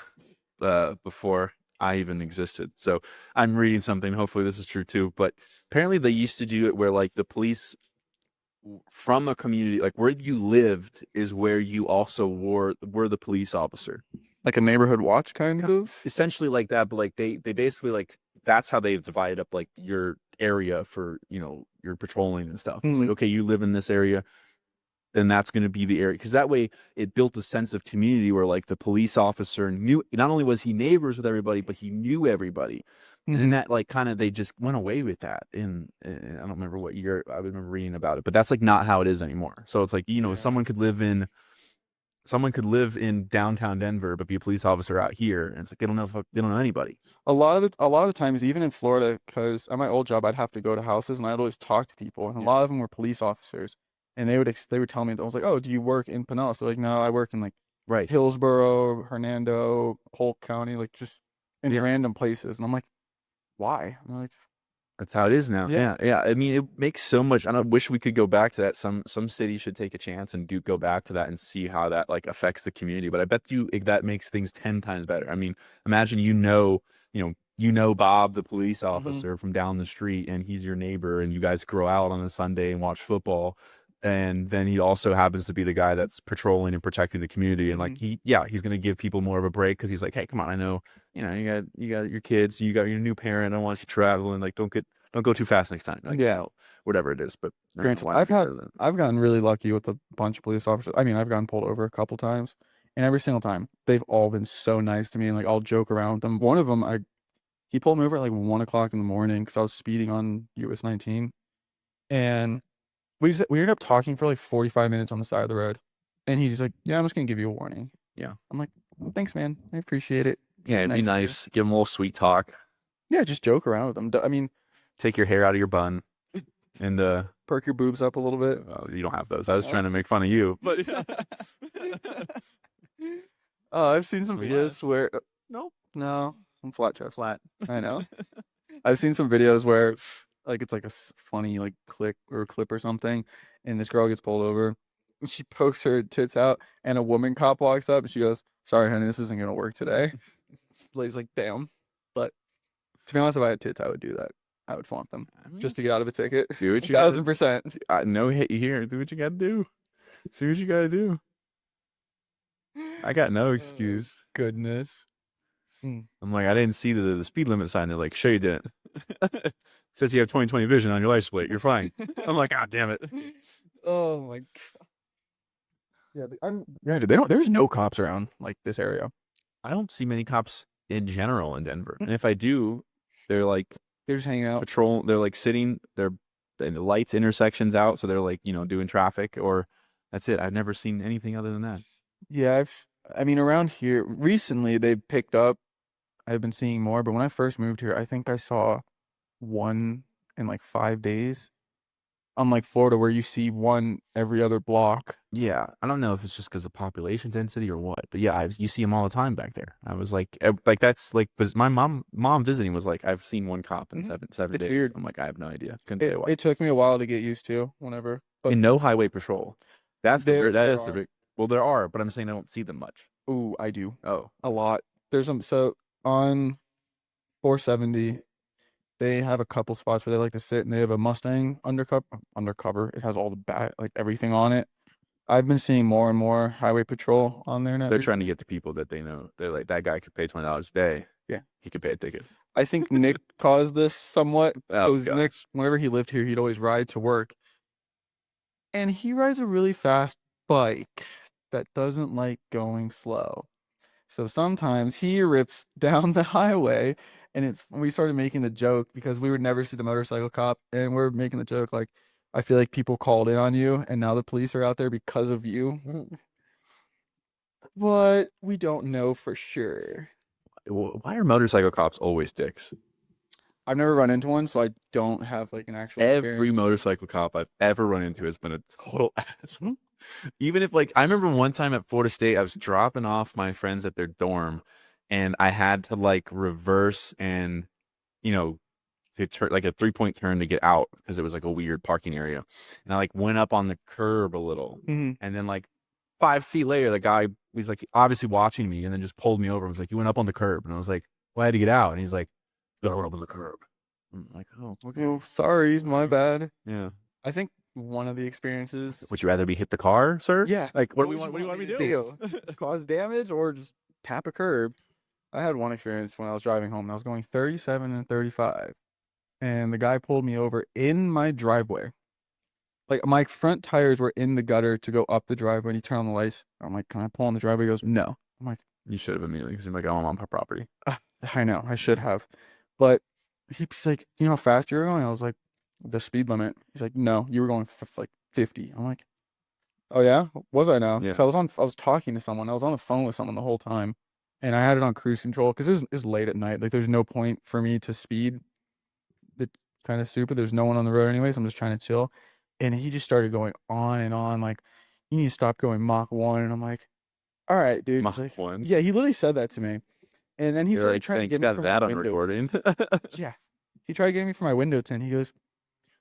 [SPEAKER 2] before I even existed. So I'm reading something. Hopefully this is true too. But apparently they used to do it where like the police from a community, like where you lived, is where you also were the police officer.
[SPEAKER 1] Like a neighborhood watch kind of?
[SPEAKER 2] Essentially like that, but like they basically like that's how they've divided up like your area for your patrolling and stuff. It's like, okay, you live in this area, then that's going to be the area, because that way it built a sense of community where like the police officer knew, not only was he neighbors with everybody, but he knew everybody. And that like kind of they just went away with that in I don't remember what year. I remember reading about it, but that's like not how it is anymore. So it's like someone could live in downtown Denver but be a police officer out here, and it's like they don't know anybody.
[SPEAKER 1] A lot of the times, even in Florida, because at my old job I'd have to go to houses and I'd always talk to people, and a lot of them were police officers, and they would tell me, I was like, "Oh, do you work in Pinellas?" They're like, "No, I work in like Hillsborough, Hernando, Polk County, like just in random places." And I'm like, "Why?" I'm like,
[SPEAKER 2] that's how it is now. Yeah. I mean, it makes so much. I wish we could go back to that. Some cities should take a chance and go back to that and see how that like affects the community. But I bet you that makes things 10 times better. I mean, imagine Bob, the police officer from down the street, and he's your neighbor, and you guys go out on a Sunday and watch football. And then he also happens to be the guy that's patrolling and protecting the community. And like he's going to give people more of a break, because he's like, hey, come on, I know, you got your kids, you got your new parent. I don't want you traveling. Like, don't go too fast next time. Like, whatever it is. But
[SPEAKER 1] granted, I've gotten really lucky with a bunch of police officers. I mean, I've gotten pulled over a couple times, and every single time they've all been so nice to me, and like I'll joke around with them. One of them, he pulled me over at like 1 o'clock in the morning because I was speeding on US 19, and we ended up talking for like 45 minutes on the side of the road, and he's like, "Yeah, I'm just gonna give you a warning."
[SPEAKER 2] Yeah,
[SPEAKER 1] I'm like, well, "Thanks, man. I appreciate it."
[SPEAKER 2] Yeah, it'd be nice. Give him a little sweet talk.
[SPEAKER 1] Yeah, just joke around with them. I mean,
[SPEAKER 2] take your hair out of your bun and
[SPEAKER 1] perk your boobs up a little bit.
[SPEAKER 2] You don't have those. I was trying to make fun of you, but
[SPEAKER 1] I've seen some videos where no, I'm flat chest.
[SPEAKER 2] Flat.
[SPEAKER 1] I know. I've seen some videos where like it's like a funny like clip or something, and this girl gets pulled over, and she pokes her tits out, and a woman cop walks up and she goes, "Sorry, honey, this isn't gonna work today." The lady's like, "Damn," but to be honest, if I had tits, I would do that. I would flaunt them just to get out of a ticket.
[SPEAKER 2] Do what you
[SPEAKER 1] 1,000%.
[SPEAKER 2] No hate here. Do what you gotta do. Do what you gotta do. I got no excuse.
[SPEAKER 1] Goodness.
[SPEAKER 2] I'm like, I didn't see the speed limit sign. They're like, sure you didn't. Says you have 20/20 vision on your license plate. You're fine. I'm like, God damn it.
[SPEAKER 1] Oh my god. Yeah, there's no cops around like this area.
[SPEAKER 2] I don't see many cops in general in Denver. And if I do, they're
[SPEAKER 1] just hanging out.
[SPEAKER 2] Patrol. They're like sitting. The lights intersections out, so they're like doing traffic, or that's it. I've never seen anything other than that.
[SPEAKER 1] Yeah, I mean, around here recently they picked up. I've been seeing more, but when I first moved here, I think I saw one in like 5 days. Unlike Florida, where you see one every other block.
[SPEAKER 2] Yeah, I don't know if it's just because of population density or what, but yeah, you see them all the time back there. I was like, that's like, because my mom visiting was like, I've seen one cop in
[SPEAKER 1] Hmm.
[SPEAKER 2] seven
[SPEAKER 1] It's
[SPEAKER 2] days.
[SPEAKER 1] weird.
[SPEAKER 2] I'm like, I have no idea. Couldn't tell
[SPEAKER 1] It
[SPEAKER 2] you why.
[SPEAKER 1] it took me a while to get used to whenever, but
[SPEAKER 2] And no highway patrol. That
[SPEAKER 1] there
[SPEAKER 2] is the
[SPEAKER 1] are.
[SPEAKER 2] big. Well, there are, but I'm saying I don't see them much.
[SPEAKER 1] Ooh, I do
[SPEAKER 2] Oh,
[SPEAKER 1] a lot. There's some so on 470. They have a couple spots where they like to sit, and they have a Mustang undercover. Undercover. It has all the like everything on it. I've been seeing more and more highway patrol on there now
[SPEAKER 2] they're trying to
[SPEAKER 1] recently.
[SPEAKER 2] get the people that they know. They're like, that guy could pay $20 a day.
[SPEAKER 1] Yeah,
[SPEAKER 2] He could pay a ticket.
[SPEAKER 1] I think Nick caused this somewhat. It
[SPEAKER 2] Oh
[SPEAKER 1] was Nick.
[SPEAKER 2] gosh.
[SPEAKER 1] Whenever he lived here, he'd always ride to work, and he rides a really fast bike that doesn't like going slow. So sometimes he rips down the highway, and we started making the joke because we would never see the motorcycle cop, and we're making the joke like, I feel like people called in on you, and now the police are out there because of you. But we don't know for sure.
[SPEAKER 2] Why are motorcycle cops always dicks?
[SPEAKER 1] I've never run into one, so I don't have like an actual
[SPEAKER 2] Every
[SPEAKER 1] experience.
[SPEAKER 2] motorcycle cop I've ever run into has been a total asshole. Even if like I remember one time at Florida State, I was dropping off my friends at their dorm, and I had to like reverse and you know to turn like a 3-point turn to get out because it was like a weird parking area, and I like went up on the curb a little,
[SPEAKER 1] Hmm.
[SPEAKER 2] and then like 5 feet later, the guy was like obviously watching me, and then just pulled me over. And was like, "You went up on the curb," and I was like, "Well, I had to get out," and he's like, "You went up on the curb." I'm like, "Oh, okay,
[SPEAKER 1] Oh, sorry, my bad.
[SPEAKER 2] yeah."
[SPEAKER 1] I think one of the experiences.
[SPEAKER 2] Would you rather be hit the car, sir?
[SPEAKER 1] Yeah.
[SPEAKER 2] Like,
[SPEAKER 1] What would you
[SPEAKER 2] what do you
[SPEAKER 1] want
[SPEAKER 2] want
[SPEAKER 1] me
[SPEAKER 2] me
[SPEAKER 1] to
[SPEAKER 2] to do?
[SPEAKER 1] do? Cause damage or just tap a curb? I had one experience when I was driving home. I was going 37 and 35, and the guy pulled me over in my driveway. Like my front tires were in the gutter to go up the driveway, and he turned on the lights. I'm like, "Can I pull on the driveway?" He goes, "No." I'm like,
[SPEAKER 2] You should have immediately because you're like, oh, I'm on my property.
[SPEAKER 1] "Ah, I know, I should have," but he's like, "You know how fast you were going?" I was like, "The speed limit." He's like, "No, you were going like 50." I'm like, "Oh yeah, was I now?"
[SPEAKER 2] Yeah.
[SPEAKER 1] So I was talking to someone. I was on the phone with someone the whole time, and I had it on cruise control because it's late at night. Like, there's no point for me to speed. It's kind of stupid. There's no one on the road anyways. I'm just trying to chill, and he just started going on and on like, "You need to stop going Mach 1." And I'm like, "All right, dude." He's
[SPEAKER 2] Mach
[SPEAKER 1] like,
[SPEAKER 2] 1.
[SPEAKER 1] "Yeah." He literally said that to me, and then he
[SPEAKER 2] You're
[SPEAKER 1] started
[SPEAKER 2] like,
[SPEAKER 1] trying to
[SPEAKER 2] thanks,
[SPEAKER 1] get me
[SPEAKER 2] got
[SPEAKER 1] for my
[SPEAKER 2] that on
[SPEAKER 1] window tint.
[SPEAKER 2] recording.
[SPEAKER 1] Yeah, he tried to get me for my window tint. He goes,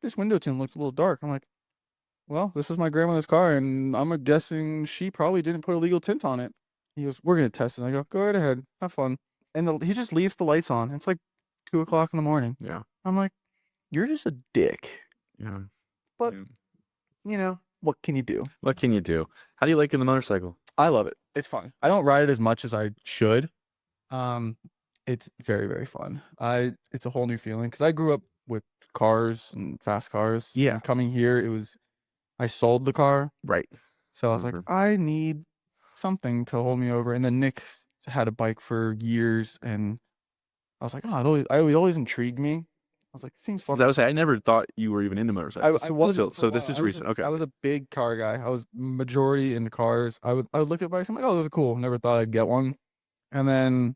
[SPEAKER 1] "This window tint looks a little dark." I'm like, "Well, this was my grandmother's car, and I'm guessing she probably didn't put a legal tint on it." He goes, "We're gonna test it." I go, "Go right ahead, have fun." And he just leaves the lights on. It's like 2 o'clock in the morning.
[SPEAKER 2] Yeah.
[SPEAKER 1] I'm like, "You're just a dick."
[SPEAKER 2] Yeah.
[SPEAKER 1] But
[SPEAKER 2] Yeah.
[SPEAKER 1] what can you do?
[SPEAKER 2] What can you do? How do you like in the motorcycle?
[SPEAKER 1] I love it. It's fun. I don't ride it as much as I should. Um, it's very, very fun. It's a whole new feeling because I grew up with cars and fast cars.
[SPEAKER 2] Yeah.
[SPEAKER 1] And coming here, I sold the car.
[SPEAKER 2] Right.
[SPEAKER 1] So I was like, I need something to hold me over. And then Nick had a bike for years, and I was like, oh, it always intrigued me. I was like, seems fun.
[SPEAKER 2] Because I would say I never thought you were even into motorcycles.
[SPEAKER 1] I wasn't for a
[SPEAKER 2] So this
[SPEAKER 1] while.
[SPEAKER 2] is recent. Okay.
[SPEAKER 1] I was a big car guy. I was majority into cars. I would look at bikes. I'm like, oh, those are cool. Never thought I'd get one. And then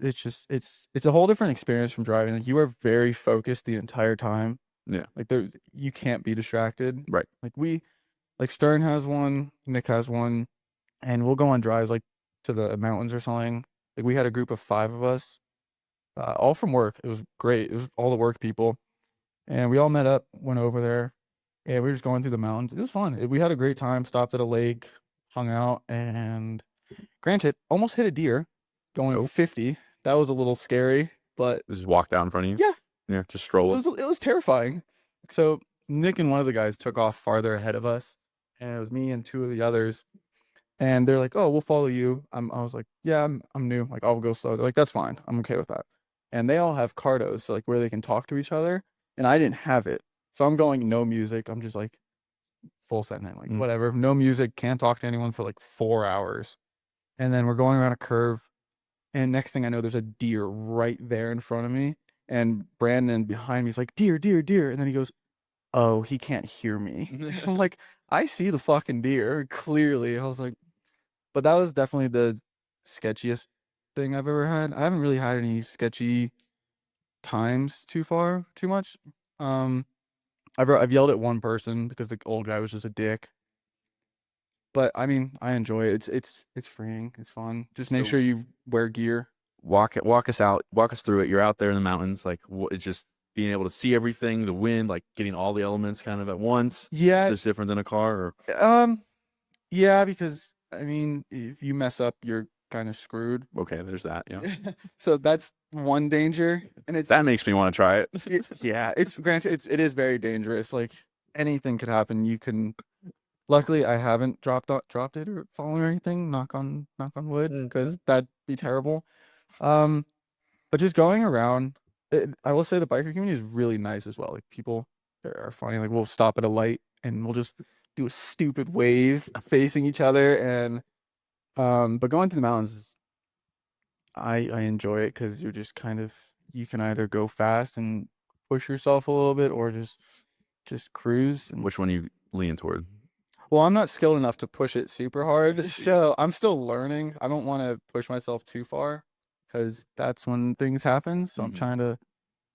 [SPEAKER 1] it's a whole different experience from driving. Like, you are very focused the entire time.
[SPEAKER 2] Yeah.
[SPEAKER 1] Like, you can't be distracted.
[SPEAKER 2] Right.
[SPEAKER 1] Like Stern has one, Nick has one, and we'll go on drives like to the mountains or something. Like, we had a group of 5 of us, all from work. It was great. It was all the work people, and we all met up, went over there, and we were just going through the mountains. It was fun. We had a great time. Stopped at a lake, hung out, and granted, almost hit a deer going
[SPEAKER 2] Oh.
[SPEAKER 1] 50. That was a little scary, but
[SPEAKER 2] Just walk down in front of you.
[SPEAKER 1] yeah,
[SPEAKER 2] Yeah. Just stroll up.
[SPEAKER 1] it was terrifying. So Nick and one of the guys took off farther ahead of us, and it was me and two of the others. And they're like, "Oh, we'll follow you." I was like, "Yeah, I'm new. Like, I'll go slow." They're like, "That's fine. I'm okay with that." And they all have cardos, so like where they can talk to each other, and I didn't have it. So I'm going no music. I'm just like full set night, like
[SPEAKER 2] Mm.
[SPEAKER 1] whatever, no music, can't talk to anyone for like 4 hours. And then we're going around a curve, and next thing I know, there's a deer right there in front of me. And Brandon behind me is like, "Deer, deer, deer." And then he goes, "Oh, he can't hear me." I'm like, "I see the fucking deer clearly." I was like, But that was definitely the sketchiest thing I've ever had. I haven't really had any sketchy times too much. Um, I've yelled at one person because the old guy was just a dick. But I mean, I enjoy it. It's freeing. It's fun. Just make
[SPEAKER 2] So
[SPEAKER 1] sure you wear gear.
[SPEAKER 2] walk us through it. You're out there in the mountains, like it's just being able to see everything, the wind, like getting all the elements kind of at once. It's
[SPEAKER 1] Yeah,
[SPEAKER 2] just different than a car. Or
[SPEAKER 1] yeah, because I mean, if you mess up, you're kind of screwed.
[SPEAKER 2] okay, there's that. Yeah,
[SPEAKER 1] So that's one danger, and it's
[SPEAKER 2] that makes me want to try it.
[SPEAKER 1] yeah, it's granted it is very dangerous. Like anything could happen. You can. Luckily, I haven't dropped it or fallen or anything. Knock on wood, because that'd be terrible. Um, but just going around, I will say the biker community is really nice as well. Like people are funny. Like we'll stop at a light and we'll just do a stupid wave facing each other, and but going to the mountains is I enjoy it because you're just kind of you can either go fast and push yourself a little bit or just cruise. And
[SPEAKER 2] Which one you lean toward?
[SPEAKER 1] well, I'm not skilled enough to push it super hard, so I'm still learning. I don't want to push myself too far because that's when things happen. So I'm
[SPEAKER 2] Mhm.
[SPEAKER 1] trying to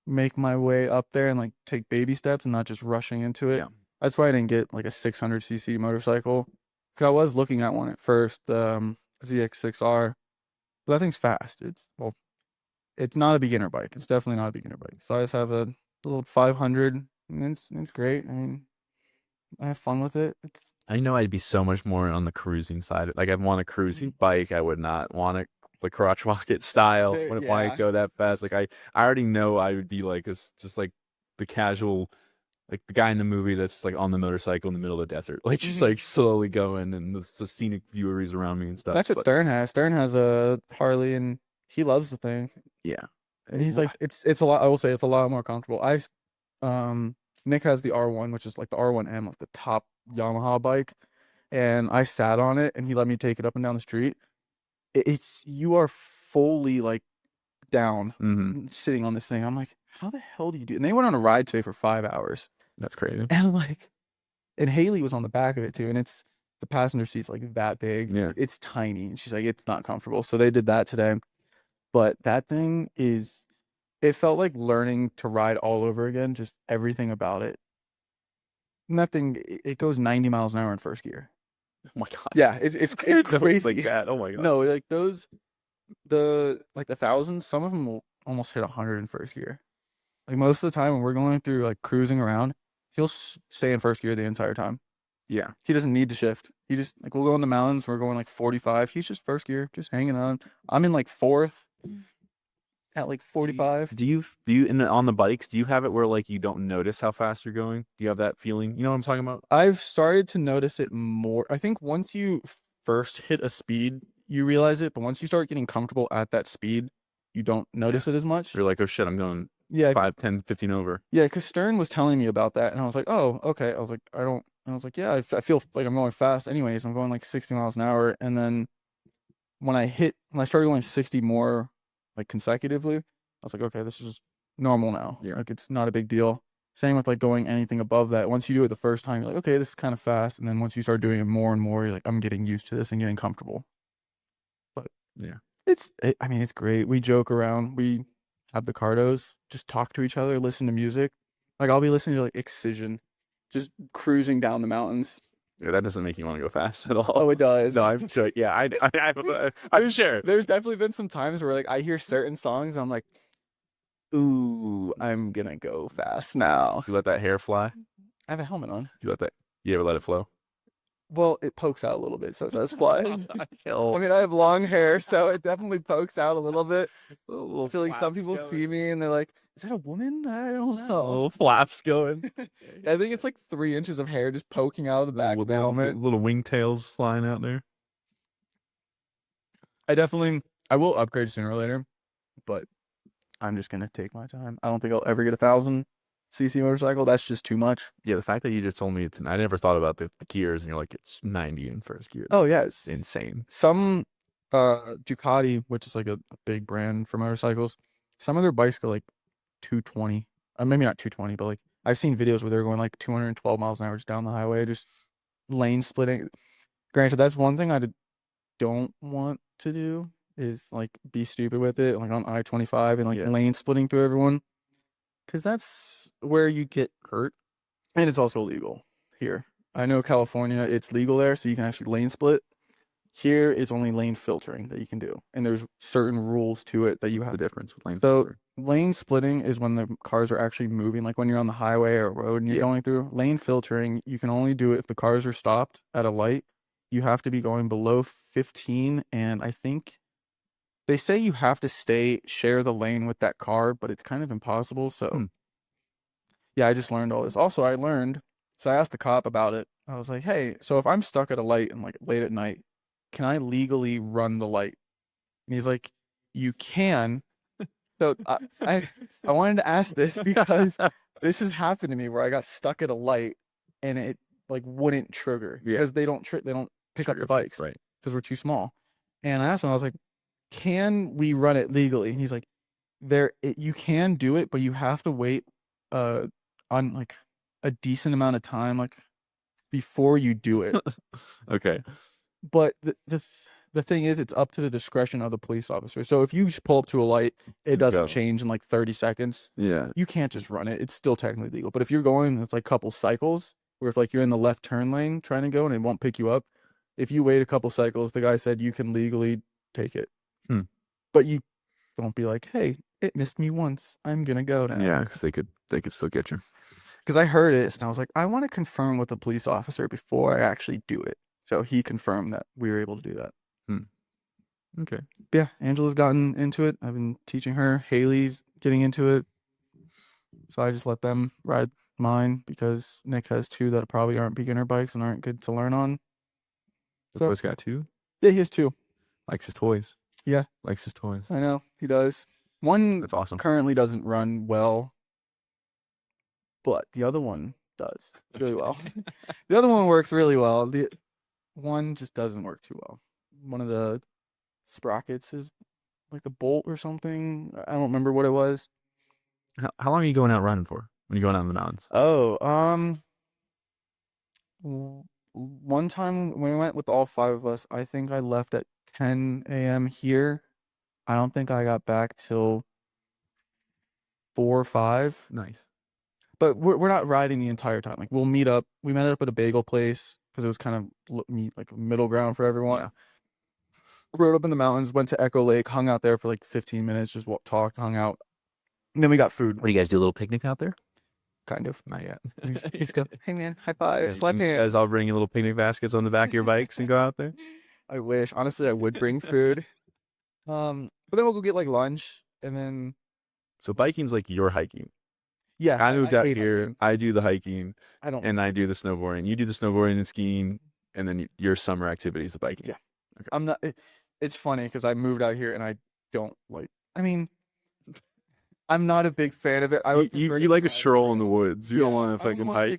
[SPEAKER 1] make my way up there and like take baby steps and not just rushing into it.
[SPEAKER 2] Yeah.
[SPEAKER 1] That's why I didn't get like a 600cc motorcycle because I was looking at one at first, ZX6R. But that thing's fast. It's not a beginner bike. It's definitely not a beginner bike. So I just have a little 500, and it's great. I mean, I have fun with it. It's
[SPEAKER 2] I know I'd be so much more on the cruising side. Like I'd want a cruising bike. I would not want it the crotch rocket style. Wouldn't want
[SPEAKER 1] yeah.
[SPEAKER 2] to go that fast. Like I already know I would be like this, just like the casual, like the guy in the movie that's just like on the motorcycle in the middle of the desert, like just
[SPEAKER 1] Mhm.
[SPEAKER 2] like slowly going, and the scenic vieweries around me and stuff.
[SPEAKER 1] That's what
[SPEAKER 2] But
[SPEAKER 1] Stern has. Stern has a Harley, and he loves the thing.
[SPEAKER 2] yeah,
[SPEAKER 1] And he's like, it's a lot. I will say it's a lot more comfortable. Um, Nick has the R1, which is like the R1M, like the top Yamaha bike, and I sat on it, and he let me take it up and down the street. It's you are fully like down
[SPEAKER 2] mm-hmm.
[SPEAKER 1] sitting on this thing. I'm like, how the hell do you do? And they went on a ride today for 5 hours,
[SPEAKER 2] That's crazy.
[SPEAKER 1] and I'm like, and Haley was on the back of it too, and it's the passenger seat's like that big.
[SPEAKER 2] Yeah.
[SPEAKER 1] It's tiny, and she's like, it's not comfortable. So they did that today, but that thing is. It felt like learning to ride all over again, just everything about it. Nothing. It goes 90 miles an hour in first gear.
[SPEAKER 2] Oh my god.
[SPEAKER 1] Yeah, it's crazy.
[SPEAKER 2] like that. Oh my god.
[SPEAKER 1] No, like those the thousands. Some of them will almost hit 100 in first gear. Like most of the time when we're going through like cruising around, he'll stay in first gear the entire time.
[SPEAKER 2] Yeah.
[SPEAKER 1] He doesn't need to shift. He just like we'll go in the mountains. We're going like 45. He's just first gear, just hanging on. I'm in like fourth at like 45.
[SPEAKER 2] Do you on the bikes? Do you have it where like you don't notice how fast you're going? Do you have that feeling? You know what I'm talking about?
[SPEAKER 1] I've started to notice it more. I think once you first hit a speed, you realize it, but once you start getting comfortable at that speed, you don't notice it as much.
[SPEAKER 2] You're like, oh shit, I'm going
[SPEAKER 1] Yeah,
[SPEAKER 2] 5, 10, 15 over.
[SPEAKER 1] yeah, because Stern was telling me about that, and I was like, oh, okay. I was like, I don't. And I was like, yeah, I feel like I'm going fast anyways. I'm going like 60 miles an hour, and then when I started going 60 more like consecutively, I was like, okay, this is just normal now.
[SPEAKER 2] Yeah.
[SPEAKER 1] Like it's not a big deal. Same with like going anything above that. Once you do it the first time, you're like, okay, this is kind of fast. And then once you start doing it more and more, you're like, I'm getting used to this and getting comfortable. But
[SPEAKER 2] Yeah.
[SPEAKER 1] I mean, it's great. We joke around. We have the cardos, just talk to each other, listen to music. Like I'll be listening to like Excision, just cruising down the mountains.
[SPEAKER 2] Yeah, that doesn't make you want to go fast at all.
[SPEAKER 1] Oh, it does.
[SPEAKER 2] No, I'm sure. Yeah, I'm sure.
[SPEAKER 1] There's definitely been some times where like I hear certain songs, I'm like, ooh, I'm gonna go fast now.
[SPEAKER 2] You let that hair fly.
[SPEAKER 1] I have a helmet on.
[SPEAKER 2] You let that. You ever let it flow?
[SPEAKER 1] Well, it pokes out a little bit, so it does fly. I
[SPEAKER 2] Kill.
[SPEAKER 1] mean, I have long hair, so it definitely pokes out a little bit.
[SPEAKER 2] Little
[SPEAKER 1] I feel like some
[SPEAKER 2] flaps
[SPEAKER 1] people
[SPEAKER 2] going.
[SPEAKER 1] see me and they're like, "Is that a woman?" I don't know.
[SPEAKER 2] Little flaps going.
[SPEAKER 1] I think it's like 3 inches of hair just poking out of the back of the helmet.
[SPEAKER 2] Little wingtails flying out there.
[SPEAKER 1] I will upgrade sooner or later, but I'm just gonna take my time. I don't think I'll ever get 1,000cc motorcycle. That's just too much.
[SPEAKER 2] Yeah, the fact that you just told me I never thought about the gears, and you're like, it's 90 in first gear.
[SPEAKER 1] Oh yeah,
[SPEAKER 2] It's insane.
[SPEAKER 1] some Ducati, which is like a big brand for motorcycles, some of their bikes go like 220. Maybe not 220, but like I've seen videos where they're going like 212 miles an hour just down the highway, just lane splitting. Granted, that's one thing don't want to do is like be stupid with it, like on I-25 and like
[SPEAKER 2] Yeah.
[SPEAKER 1] lane splitting through everyone, because that's where you get hurt, and it's also illegal here. I know California, it's legal there, so you can actually lane split. Here, it's only lane filtering that you can do, and there's certain rules to it that you
[SPEAKER 2] What's
[SPEAKER 1] have.
[SPEAKER 2] the difference with lane
[SPEAKER 1] So
[SPEAKER 2] filter?
[SPEAKER 1] lane splitting is when the cars are actually moving, like when you're on the highway or road and you're
[SPEAKER 2] Yeah.
[SPEAKER 1] going through. Lane filtering, you can only do it if the cars are stopped at a light. You have to be going below 15, and I think they say you have to share the lane with that car, but it's kind of impossible. So yeah, I just learned all this. Also, so I asked the cop about it. I was like, hey, so if I'm stuck at a light and like late at night, can I legally run the light? And he's like, you can. So I, I wanted to ask this because this has happened to me where I got stuck at a light and it like wouldn't trigger
[SPEAKER 2] Yeah.
[SPEAKER 1] because they don't pick up the bikes
[SPEAKER 2] Right.
[SPEAKER 1] because we're too small. And I asked him, I was like, can we run it legally? And he's like, you can do it, but you have to wait on like a decent amount of time like before you do it.
[SPEAKER 2] Okay.
[SPEAKER 1] But the thing is, it's up to the discretion of the police officer. So if you just pull up to a light, it doesn't
[SPEAKER 2] Go.
[SPEAKER 1] change in like 30 seconds.
[SPEAKER 2] Yeah.
[SPEAKER 1] You can't just run it. It's still technically legal. But if you're going, it's like a couple cycles, where if like you're in the left turn lane trying to go and it won't pick you up, if you wait a couple cycles, the guy said you can legally take it. But you don't be like, hey, it missed me once. I'm gonna go now.
[SPEAKER 2] Yeah, because they could still get you.
[SPEAKER 1] Because I heard it and I was like, I want to confirm with the police officer before I actually do it. So he confirmed that we were able to do that.
[SPEAKER 2] Okay.
[SPEAKER 1] Yeah, Angela's gotten into it. I've been teaching her. Haley's getting into it. So I just let them ride mine because Nick has two that probably aren't beginner bikes and aren't good to learn on.
[SPEAKER 2] The
[SPEAKER 1] So
[SPEAKER 2] boy's got two.
[SPEAKER 1] yeah, he has two.
[SPEAKER 2] Likes his toys.
[SPEAKER 1] Yeah,
[SPEAKER 2] Likes his toys.
[SPEAKER 1] I know he does. One
[SPEAKER 2] That's awesome.
[SPEAKER 1] currently doesn't run well, but the other one does really well. The other one works really well. The one just doesn't work too well. One of the sprockets is like the bolt or something. I don't remember what it was.
[SPEAKER 2] How long are you going out running for when you're going out in the mountains?
[SPEAKER 1] Oh, one time when we went with all five of us, I think I left at 10 a.m. here. I don't think I got back till 4 or 5.
[SPEAKER 2] Nice.
[SPEAKER 1] But we're not riding the entire time. Like we'll meet up. We met up at a bagel place because it was kind of like a middle ground for everyone.
[SPEAKER 2] Yeah.
[SPEAKER 1] Rode up in the mountains, went to Echo Lake, hung out there for like 15 minutes, just talked, hung out. And then we got food.
[SPEAKER 2] What do you guys do? A little picnic out there?
[SPEAKER 1] Kind of.
[SPEAKER 2] Not yet.
[SPEAKER 1] Just go, hey man, high five, slap
[SPEAKER 2] You
[SPEAKER 1] hands.
[SPEAKER 2] guys all bring your little picnic baskets on the back of your bikes and go out there.
[SPEAKER 1] I wish. Honestly, I would bring food. But then we'll go get like lunch and then
[SPEAKER 2] So biking's like your hiking.
[SPEAKER 1] yeah.
[SPEAKER 2] I moved out
[SPEAKER 1] hate
[SPEAKER 2] here.
[SPEAKER 1] hiking.
[SPEAKER 2] I do the hiking
[SPEAKER 1] I don't.
[SPEAKER 2] and I do the snowboarding. You do the snowboarding and skiing, and then your summer activity is the biking.
[SPEAKER 1] Yeah.
[SPEAKER 2] Okay.
[SPEAKER 1] I'm not. It's funny because I moved out here and I don't like. I mean, I'm not a big fan of it. I would
[SPEAKER 2] You
[SPEAKER 1] prefer to
[SPEAKER 2] like a
[SPEAKER 1] drive
[SPEAKER 2] stroll in the
[SPEAKER 1] trail.
[SPEAKER 2] woods. You don't want to
[SPEAKER 1] I wouldn't
[SPEAKER 2] fucking
[SPEAKER 1] want,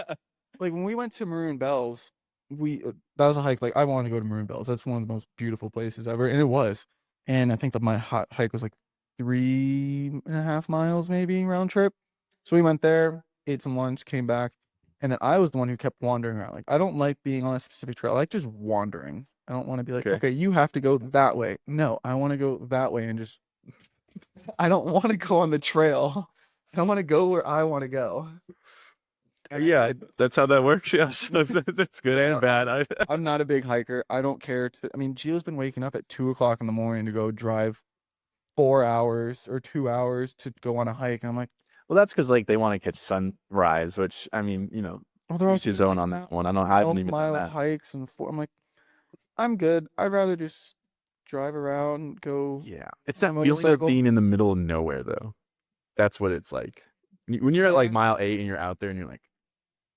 [SPEAKER 2] hike.
[SPEAKER 1] like when we went to Maroon Bells, that was a hike. Like I wanted to go to Maroon Bells. That's one of the most beautiful places ever, and it was. And I think that my hike was like 3.5 miles maybe round trip. So we went there, ate some lunch, came back, and then I was the one who kept wandering around. Like I don't like being on a specific trail. I like just wandering. I don't want to be like, okay, you have to go that way. No, I want to go that way and just. I don't want to go on the trail. I want to go where I want to go.
[SPEAKER 2] Yeah, that's how that works. Yes, that's good and bad.
[SPEAKER 1] I'm not a big hiker. I don't care to. I mean, Gio's been waking up at 2 o'clock in the morning to go drive 4 hours or 2 hours to go on a hike. And I'm like,
[SPEAKER 2] Well, that's because like they want to catch sunrise, which I mean,
[SPEAKER 1] oh, they're
[SPEAKER 2] each his own on that one. I haven't even done
[SPEAKER 1] 12-mile
[SPEAKER 2] that.
[SPEAKER 1] hikes and I'm like, I'm good. I'd rather just drive around, go.
[SPEAKER 2] Yeah, it's that
[SPEAKER 1] on a
[SPEAKER 2] feeling of
[SPEAKER 1] motorcycle.
[SPEAKER 2] being in the middle of nowhere, though. That's what it's like. When you're at like mile 8 and you're out there and you're like,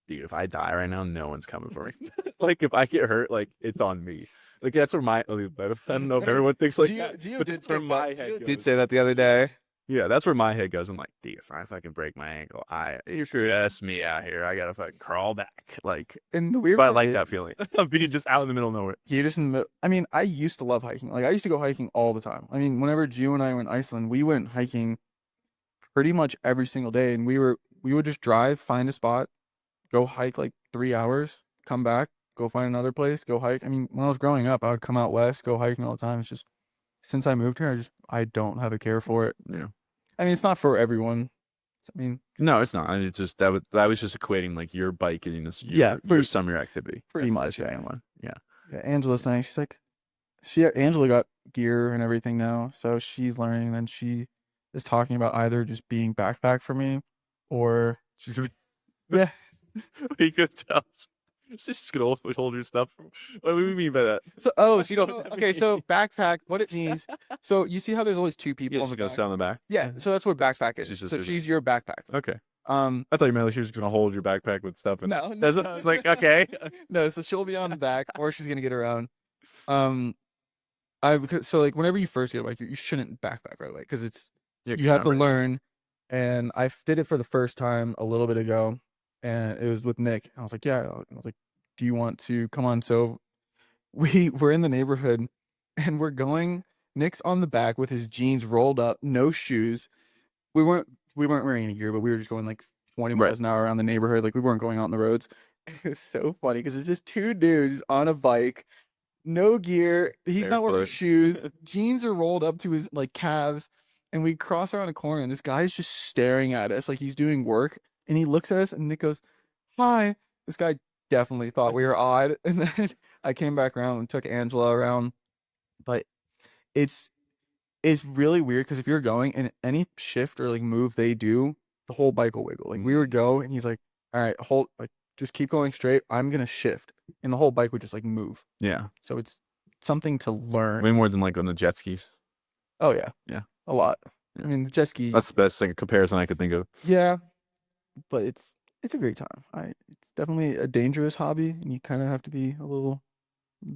[SPEAKER 2] dude, if I die right now, no one's coming for me. Like if I get hurt, like it's on me. Like that's where I don't know if everyone thinks like that. But that's where my head goes.
[SPEAKER 1] Did say that the other day.
[SPEAKER 2] Yeah, that's where my head goes. I'm like, dude, if I fucking break my ankle, it's just me out here. I gotta fucking crawl back. Like,
[SPEAKER 1] And the weird
[SPEAKER 2] but I
[SPEAKER 1] part
[SPEAKER 2] like
[SPEAKER 1] is,
[SPEAKER 2] that feeling of being just out in the middle of nowhere.
[SPEAKER 1] you just in the middle. I mean, I used to love hiking. Like I used to go hiking all the time. I mean, whenever Gio and I went to Iceland, we went hiking pretty much every single day, and we would just drive, find a spot, go hike like 3 hours, come back, go find another place, go hike. I mean, when I was growing up, I would come out west, go hiking all the time. It's just since I moved here, I don't have a care for it.
[SPEAKER 2] Yeah.
[SPEAKER 1] I mean, it's not for everyone. I mean,
[SPEAKER 2] No, it's not. I mean, it's just that was just equating like your biking as
[SPEAKER 1] Yeah,
[SPEAKER 2] your summer activity.
[SPEAKER 1] pretty
[SPEAKER 2] That's
[SPEAKER 1] much,
[SPEAKER 2] your
[SPEAKER 1] yeah.
[SPEAKER 2] main one. Yeah.
[SPEAKER 1] yeah, Angela's saying she's like, Angela got gear and everything now, so she's learning. And then she is talking about either just being backpack for me, or
[SPEAKER 2] She's
[SPEAKER 1] yeah,
[SPEAKER 2] you could tell. She's just gonna hold your stuff. What do you mean by that?
[SPEAKER 1] So
[SPEAKER 2] You know what that
[SPEAKER 1] okay, so
[SPEAKER 2] means?
[SPEAKER 1] backpack, what it means. So you see how there's always two people
[SPEAKER 2] Yeah,
[SPEAKER 1] on
[SPEAKER 2] she's
[SPEAKER 1] the
[SPEAKER 2] gonna
[SPEAKER 1] back?
[SPEAKER 2] sit on the back.
[SPEAKER 1] Yeah, so that's what backpack is.
[SPEAKER 2] She's just
[SPEAKER 1] So
[SPEAKER 2] doing
[SPEAKER 1] she's your backpack.
[SPEAKER 2] Okay.
[SPEAKER 1] Um,
[SPEAKER 2] I thought you meant like she was just gonna hold your backpack with stuff in it.
[SPEAKER 1] no,
[SPEAKER 2] That's what I was like, okay.
[SPEAKER 1] no, so she'll be on the back, or she's gonna get around. Because so like whenever you first get a bike, you shouldn't backpack right away because it's
[SPEAKER 2] Yeah,
[SPEAKER 1] you have to learn. And I did it for the first time a little bit ago, and it was with Nick. I was like, yeah. I was like, do you want to come on? So we're in the neighborhood, and we're going. Nick's on the back with his jeans rolled up, no shoes. We weren't wearing any gear, but we were just going like 20
[SPEAKER 2] Right.
[SPEAKER 1] miles an hour around the neighborhood. Like we weren't going out on the roads. It was so funny because it's just two dudes on a bike, no gear. He's not wearing
[SPEAKER 2] Barefoot.
[SPEAKER 1] shoes. Jeans are rolled up to his like calves, and we cross around a corner, and this guy's just staring at us like he's doing work. And he looks at us, and Nick goes, "Hi." This guy definitely thought we were odd. And then I came back around and took Angela around. But it's really weird because if you're going and any shift or like move they do, the whole bike will wiggle. Like we would go, and he's like, "All right, hold, like just keep going straight. I'm gonna shift," and the whole bike would just like move.
[SPEAKER 2] Yeah.
[SPEAKER 1] So it's something to learn.
[SPEAKER 2] Way more than like on the jet skis.
[SPEAKER 1] Oh yeah,
[SPEAKER 2] Yeah.
[SPEAKER 1] a lot.
[SPEAKER 2] Yeah.
[SPEAKER 1] I mean, the jet ski.
[SPEAKER 2] That's the best thing comparison I could think of.
[SPEAKER 1] Yeah, but it's a great time. It's definitely a dangerous hobby, and you kind of have to be a little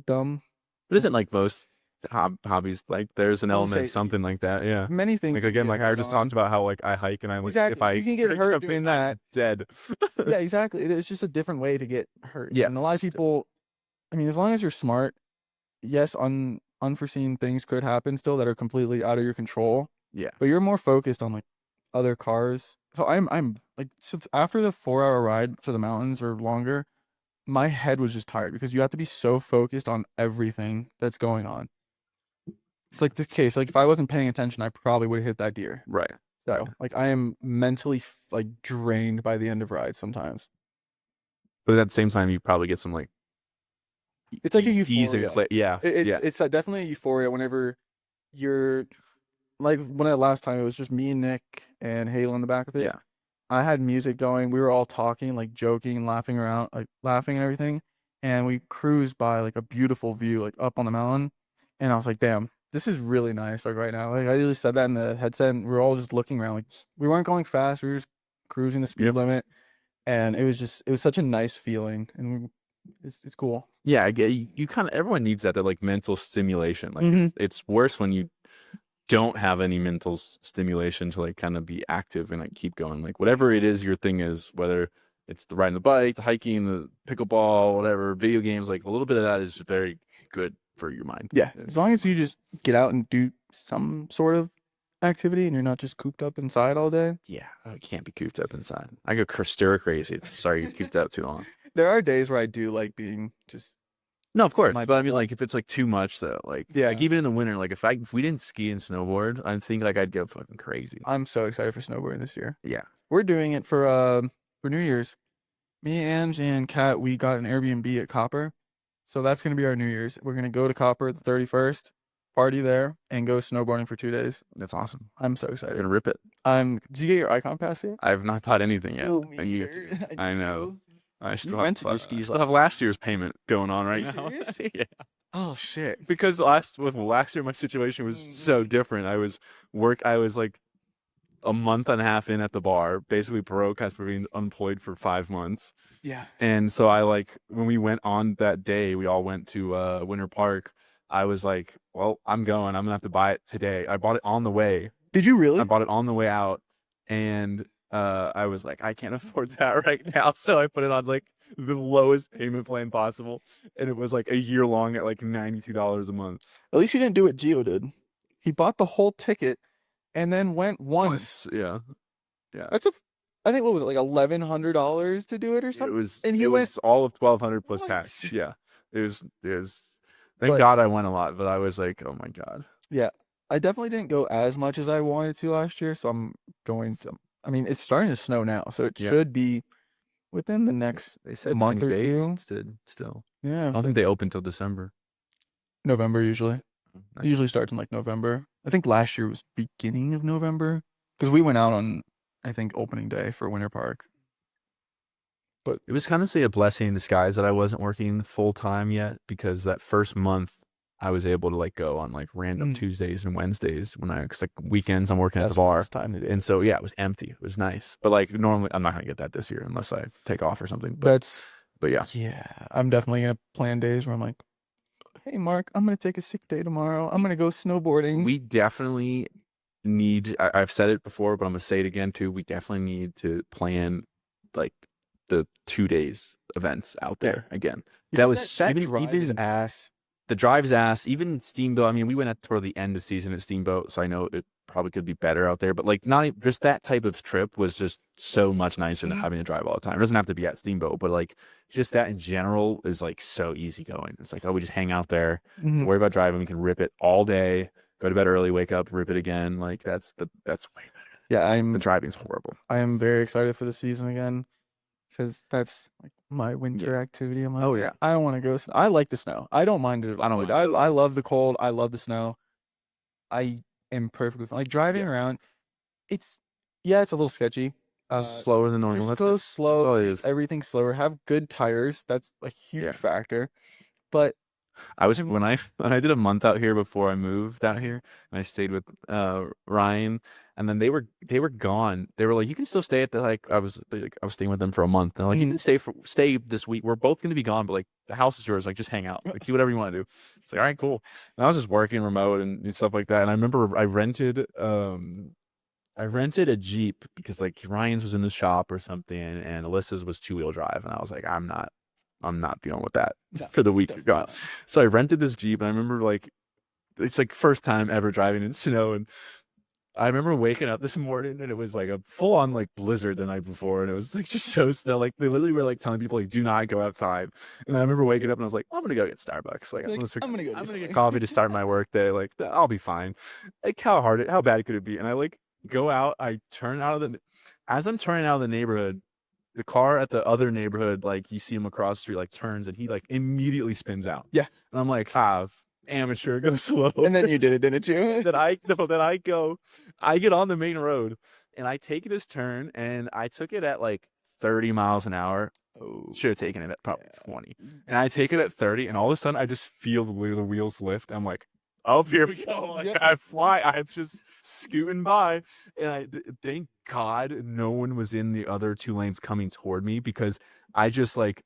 [SPEAKER 1] dumb.
[SPEAKER 2] But isn't like most hobbies like there's an
[SPEAKER 1] I would
[SPEAKER 2] element
[SPEAKER 1] say
[SPEAKER 2] something like that? Yeah.
[SPEAKER 1] Many things.
[SPEAKER 2] Like
[SPEAKER 1] you
[SPEAKER 2] again,
[SPEAKER 1] get
[SPEAKER 2] like I
[SPEAKER 1] hurt
[SPEAKER 2] just
[SPEAKER 1] on.
[SPEAKER 2] talked about how like I hike and I like
[SPEAKER 1] Exactly.
[SPEAKER 2] if I
[SPEAKER 1] You can get
[SPEAKER 2] break
[SPEAKER 1] hurt
[SPEAKER 2] something,
[SPEAKER 1] doing
[SPEAKER 2] I'm
[SPEAKER 1] that.
[SPEAKER 2] dead.
[SPEAKER 1] Yeah, exactly. It's just a different way to get hurt.
[SPEAKER 2] Yeah.
[SPEAKER 1] And a lot of people, I mean, as long as you're smart, yes, unforeseen things could happen still that are completely out of your control.
[SPEAKER 2] Yeah.
[SPEAKER 1] But you're more focused on like other cars. So I'm like, so after the 4-hour ride to the mountains or longer, my head was just tired because you have to be so focused on everything that's going on. It's like this case, like if I wasn't paying attention, I probably would have hit that deer.
[SPEAKER 2] Right.
[SPEAKER 1] So like I am mentally like drained by the end of rides sometimes.
[SPEAKER 2] But at the same time, you probably get some like
[SPEAKER 1] It's like a
[SPEAKER 2] ease and
[SPEAKER 1] euphoria.
[SPEAKER 2] yeah. Yeah.
[SPEAKER 1] It's definitely a euphoria whenever you're like when the last time it was just me and Nick and Halo in the back of it.
[SPEAKER 2] Yeah.
[SPEAKER 1] I had music going. We were all talking, like joking, laughing around, like laughing and everything. And we cruised by like a beautiful view, like up on the mountain. And I was like, damn, this is really nice. Like right now, like I really said that in the headset. And we were all just looking around. Like we weren't going fast. We were just cruising the speed
[SPEAKER 2] Yep.
[SPEAKER 1] limit. And it was such a nice feeling. And it's cool.
[SPEAKER 2] Yeah, I get you kind of everyone needs that like mental stimulation. Like
[SPEAKER 1] Mhm.
[SPEAKER 2] it's worse when you don't have any mental stimulation to like kind of be active and like keep going. Like whatever it is your thing is, whether it's the riding the bike, the hiking, the pickleball, whatever, video games, like a little bit of that is very good for your mind.
[SPEAKER 1] Yeah, as long as you just get out and do some sort of activity and you're not just cooped up inside all day.
[SPEAKER 2] Yeah, I can't be cooped up inside. I go stir crazy. Sorry, you're cooped up too long.
[SPEAKER 1] There are days where I do like being just
[SPEAKER 2] No, of course.
[SPEAKER 1] My
[SPEAKER 2] But I mean,
[SPEAKER 1] bubble.
[SPEAKER 2] like, if it's like too much though, like,
[SPEAKER 1] Yeah.
[SPEAKER 2] like even in the winter, like if we didn't ski and snowboard, I think like I'd go fucking crazy.
[SPEAKER 1] I'm so excited for snowboarding this year.
[SPEAKER 2] Yeah.
[SPEAKER 1] We're doing it for New Year's. Me, Ange, and Kat, we got an Airbnb at Copper. So that's gonna be our New Year's. We're gonna go to Copper the 31st, party there, and go snowboarding for 2 days.
[SPEAKER 2] That's awesome.
[SPEAKER 1] I'm so
[SPEAKER 2] I'm
[SPEAKER 1] excited.
[SPEAKER 2] gonna rip it.
[SPEAKER 1] Did you get your Icon Pass yet?
[SPEAKER 2] I've not bought anything yet.
[SPEAKER 1] Oh, me
[SPEAKER 2] And you-
[SPEAKER 1] either.
[SPEAKER 2] I
[SPEAKER 1] need
[SPEAKER 2] know.
[SPEAKER 1] to.
[SPEAKER 2] I still
[SPEAKER 1] went
[SPEAKER 2] have,
[SPEAKER 1] to do
[SPEAKER 2] I
[SPEAKER 1] skis
[SPEAKER 2] still have last year's payment going on right
[SPEAKER 1] you
[SPEAKER 2] now.
[SPEAKER 1] serious?
[SPEAKER 2] Yeah.
[SPEAKER 1] Oh shit.
[SPEAKER 2] Because last year my situation was so different. I was like a month and a half in at the bar, basically broke after being unemployed for 5 months.
[SPEAKER 1] Yeah.
[SPEAKER 2] And so I like when we went on that day, we all went to Winter Park. I was like, well, I'm gonna have to buy it today. I bought it on the way.
[SPEAKER 1] Did you really?
[SPEAKER 2] I bought it on the way out, and I was like, I can't afford that right now. So I put it on like the lowest payment plan possible, and it was like a year long at like $92 a month.
[SPEAKER 1] At least you didn't do what Gio did. He bought the whole ticket and then went once.
[SPEAKER 2] Yeah.
[SPEAKER 1] That's I think what was it, like $1,100 to do it or something? And he
[SPEAKER 2] it
[SPEAKER 1] went,
[SPEAKER 2] was all of 1,200 plus
[SPEAKER 1] what?
[SPEAKER 2] tax. Yeah, it was. Thank
[SPEAKER 1] But
[SPEAKER 2] God I went a lot, but I was like, oh my God.
[SPEAKER 1] yeah, I definitely didn't go as much as I wanted to last year, so I'm going to. I mean, it's starting to snow now, so it
[SPEAKER 2] Yeah,
[SPEAKER 1] should be within the next
[SPEAKER 2] they said
[SPEAKER 1] month
[SPEAKER 2] 90
[SPEAKER 1] or
[SPEAKER 2] days
[SPEAKER 1] two.
[SPEAKER 2] instead. Still,
[SPEAKER 1] Yeah,
[SPEAKER 2] I don't
[SPEAKER 1] so
[SPEAKER 2] think they open till December.
[SPEAKER 1] November usually. It
[SPEAKER 2] Nice.
[SPEAKER 1] usually starts in like November. I think last year was beginning of November because we went out on, I think, opening day for Winter Park. But
[SPEAKER 2] It was kind of say a blessing in disguise that I wasn't working full time yet, because that first month I was able to like go on like random Tuesdays and Wednesdays when cause like weekends I'm working at the
[SPEAKER 1] that's the
[SPEAKER 2] bar.
[SPEAKER 1] best time to do it.
[SPEAKER 2] And so yeah, it was empty. It was nice. But like normally I'm not gonna get that this year unless I take off or something.
[SPEAKER 1] That's
[SPEAKER 2] But yeah.
[SPEAKER 1] yeah. I'm definitely gonna plan days where I'm like, hey Mark, I'm gonna take a sick day tomorrow. I'm gonna go snowboarding.
[SPEAKER 2] We definitely need, I've said it before, but I'm gonna say it again too. We definitely need to plan like the 2 days events out there again. That was
[SPEAKER 1] that
[SPEAKER 2] even
[SPEAKER 1] drive is ass.
[SPEAKER 2] the drive's ass, even Steamboat. I mean, we went at toward the end of the season at Steamboat, so I know it probably could be better out there. But like, just that type of trip was just so much nicer than having to drive all the time. It doesn't have to be at Steamboat, but like, just that in general is like so easy going. It's like, oh, we just hang out there, don't worry about driving. We can rip it all day, go to bed early, wake up, rip it again. Like that's way better.
[SPEAKER 1] Yeah,
[SPEAKER 2] The driving's horrible.
[SPEAKER 1] I am very excited for the season again because that's like my winter activity. I'm like,
[SPEAKER 2] Oh, yeah.
[SPEAKER 1] I want to go. I like the snow. I don't mind it.
[SPEAKER 2] I don't mind
[SPEAKER 1] I love the cold. I love the snow. I am perfectly fine. Like driving around, it's it's a little sketchy.
[SPEAKER 2] Slower than normal.
[SPEAKER 1] Just go slow.
[SPEAKER 2] That's all it is.
[SPEAKER 1] Everything's slower. Have good tires. That's a huge factor. But
[SPEAKER 2] I was when I did a month out here before I moved out here, and I stayed with Ryan, and then they were gone. They were like, you can still stay at the I was staying with them for a month. They're like, you can stay this week. We're both gonna be gone, but like the house is yours. Like just hang out, like do whatever you want to do. It's like, all right, cool. And I was just working remote and stuff like that. And I remember I rented a Jeep because like Ryan's was in the shop or something, and Alyssa's was 2-wheel drive, and I was like, I'm not dealing with that for the week you're gone. So I rented this Jeep, and I remember like it's like first time ever driving in snow, and I remember waking up this morning and it was like a full on like blizzard the night before, and it was like just so snow. Like they literally were like telling people like do not go outside. And I remember waking up and I was like, I'm gonna go get Starbucks. Like I'm gonna get coffee to start my work day. Like I'll be fine. Like how bad could it be? And I like go out. As I'm turning out of the neighborhood, the car at the other neighborhood, like you see him across the street, like turns and he like immediately spins out.
[SPEAKER 1] Yeah.
[SPEAKER 2] And I'm like, amateur, go slow.
[SPEAKER 1] And then you did it, didn't you?
[SPEAKER 2] Then I get on the main road and I take this turn, and I took it at like 30 miles an hour.
[SPEAKER 1] Oh,
[SPEAKER 2] Should have taken it at probably 20. And I take it at 30, and all of a sudden I just feel the wheels lift. I'm like, oh, here we go. Like, I fly. I'm just scooting by. And thank God no one was in the other 2 lanes coming toward me, because I just like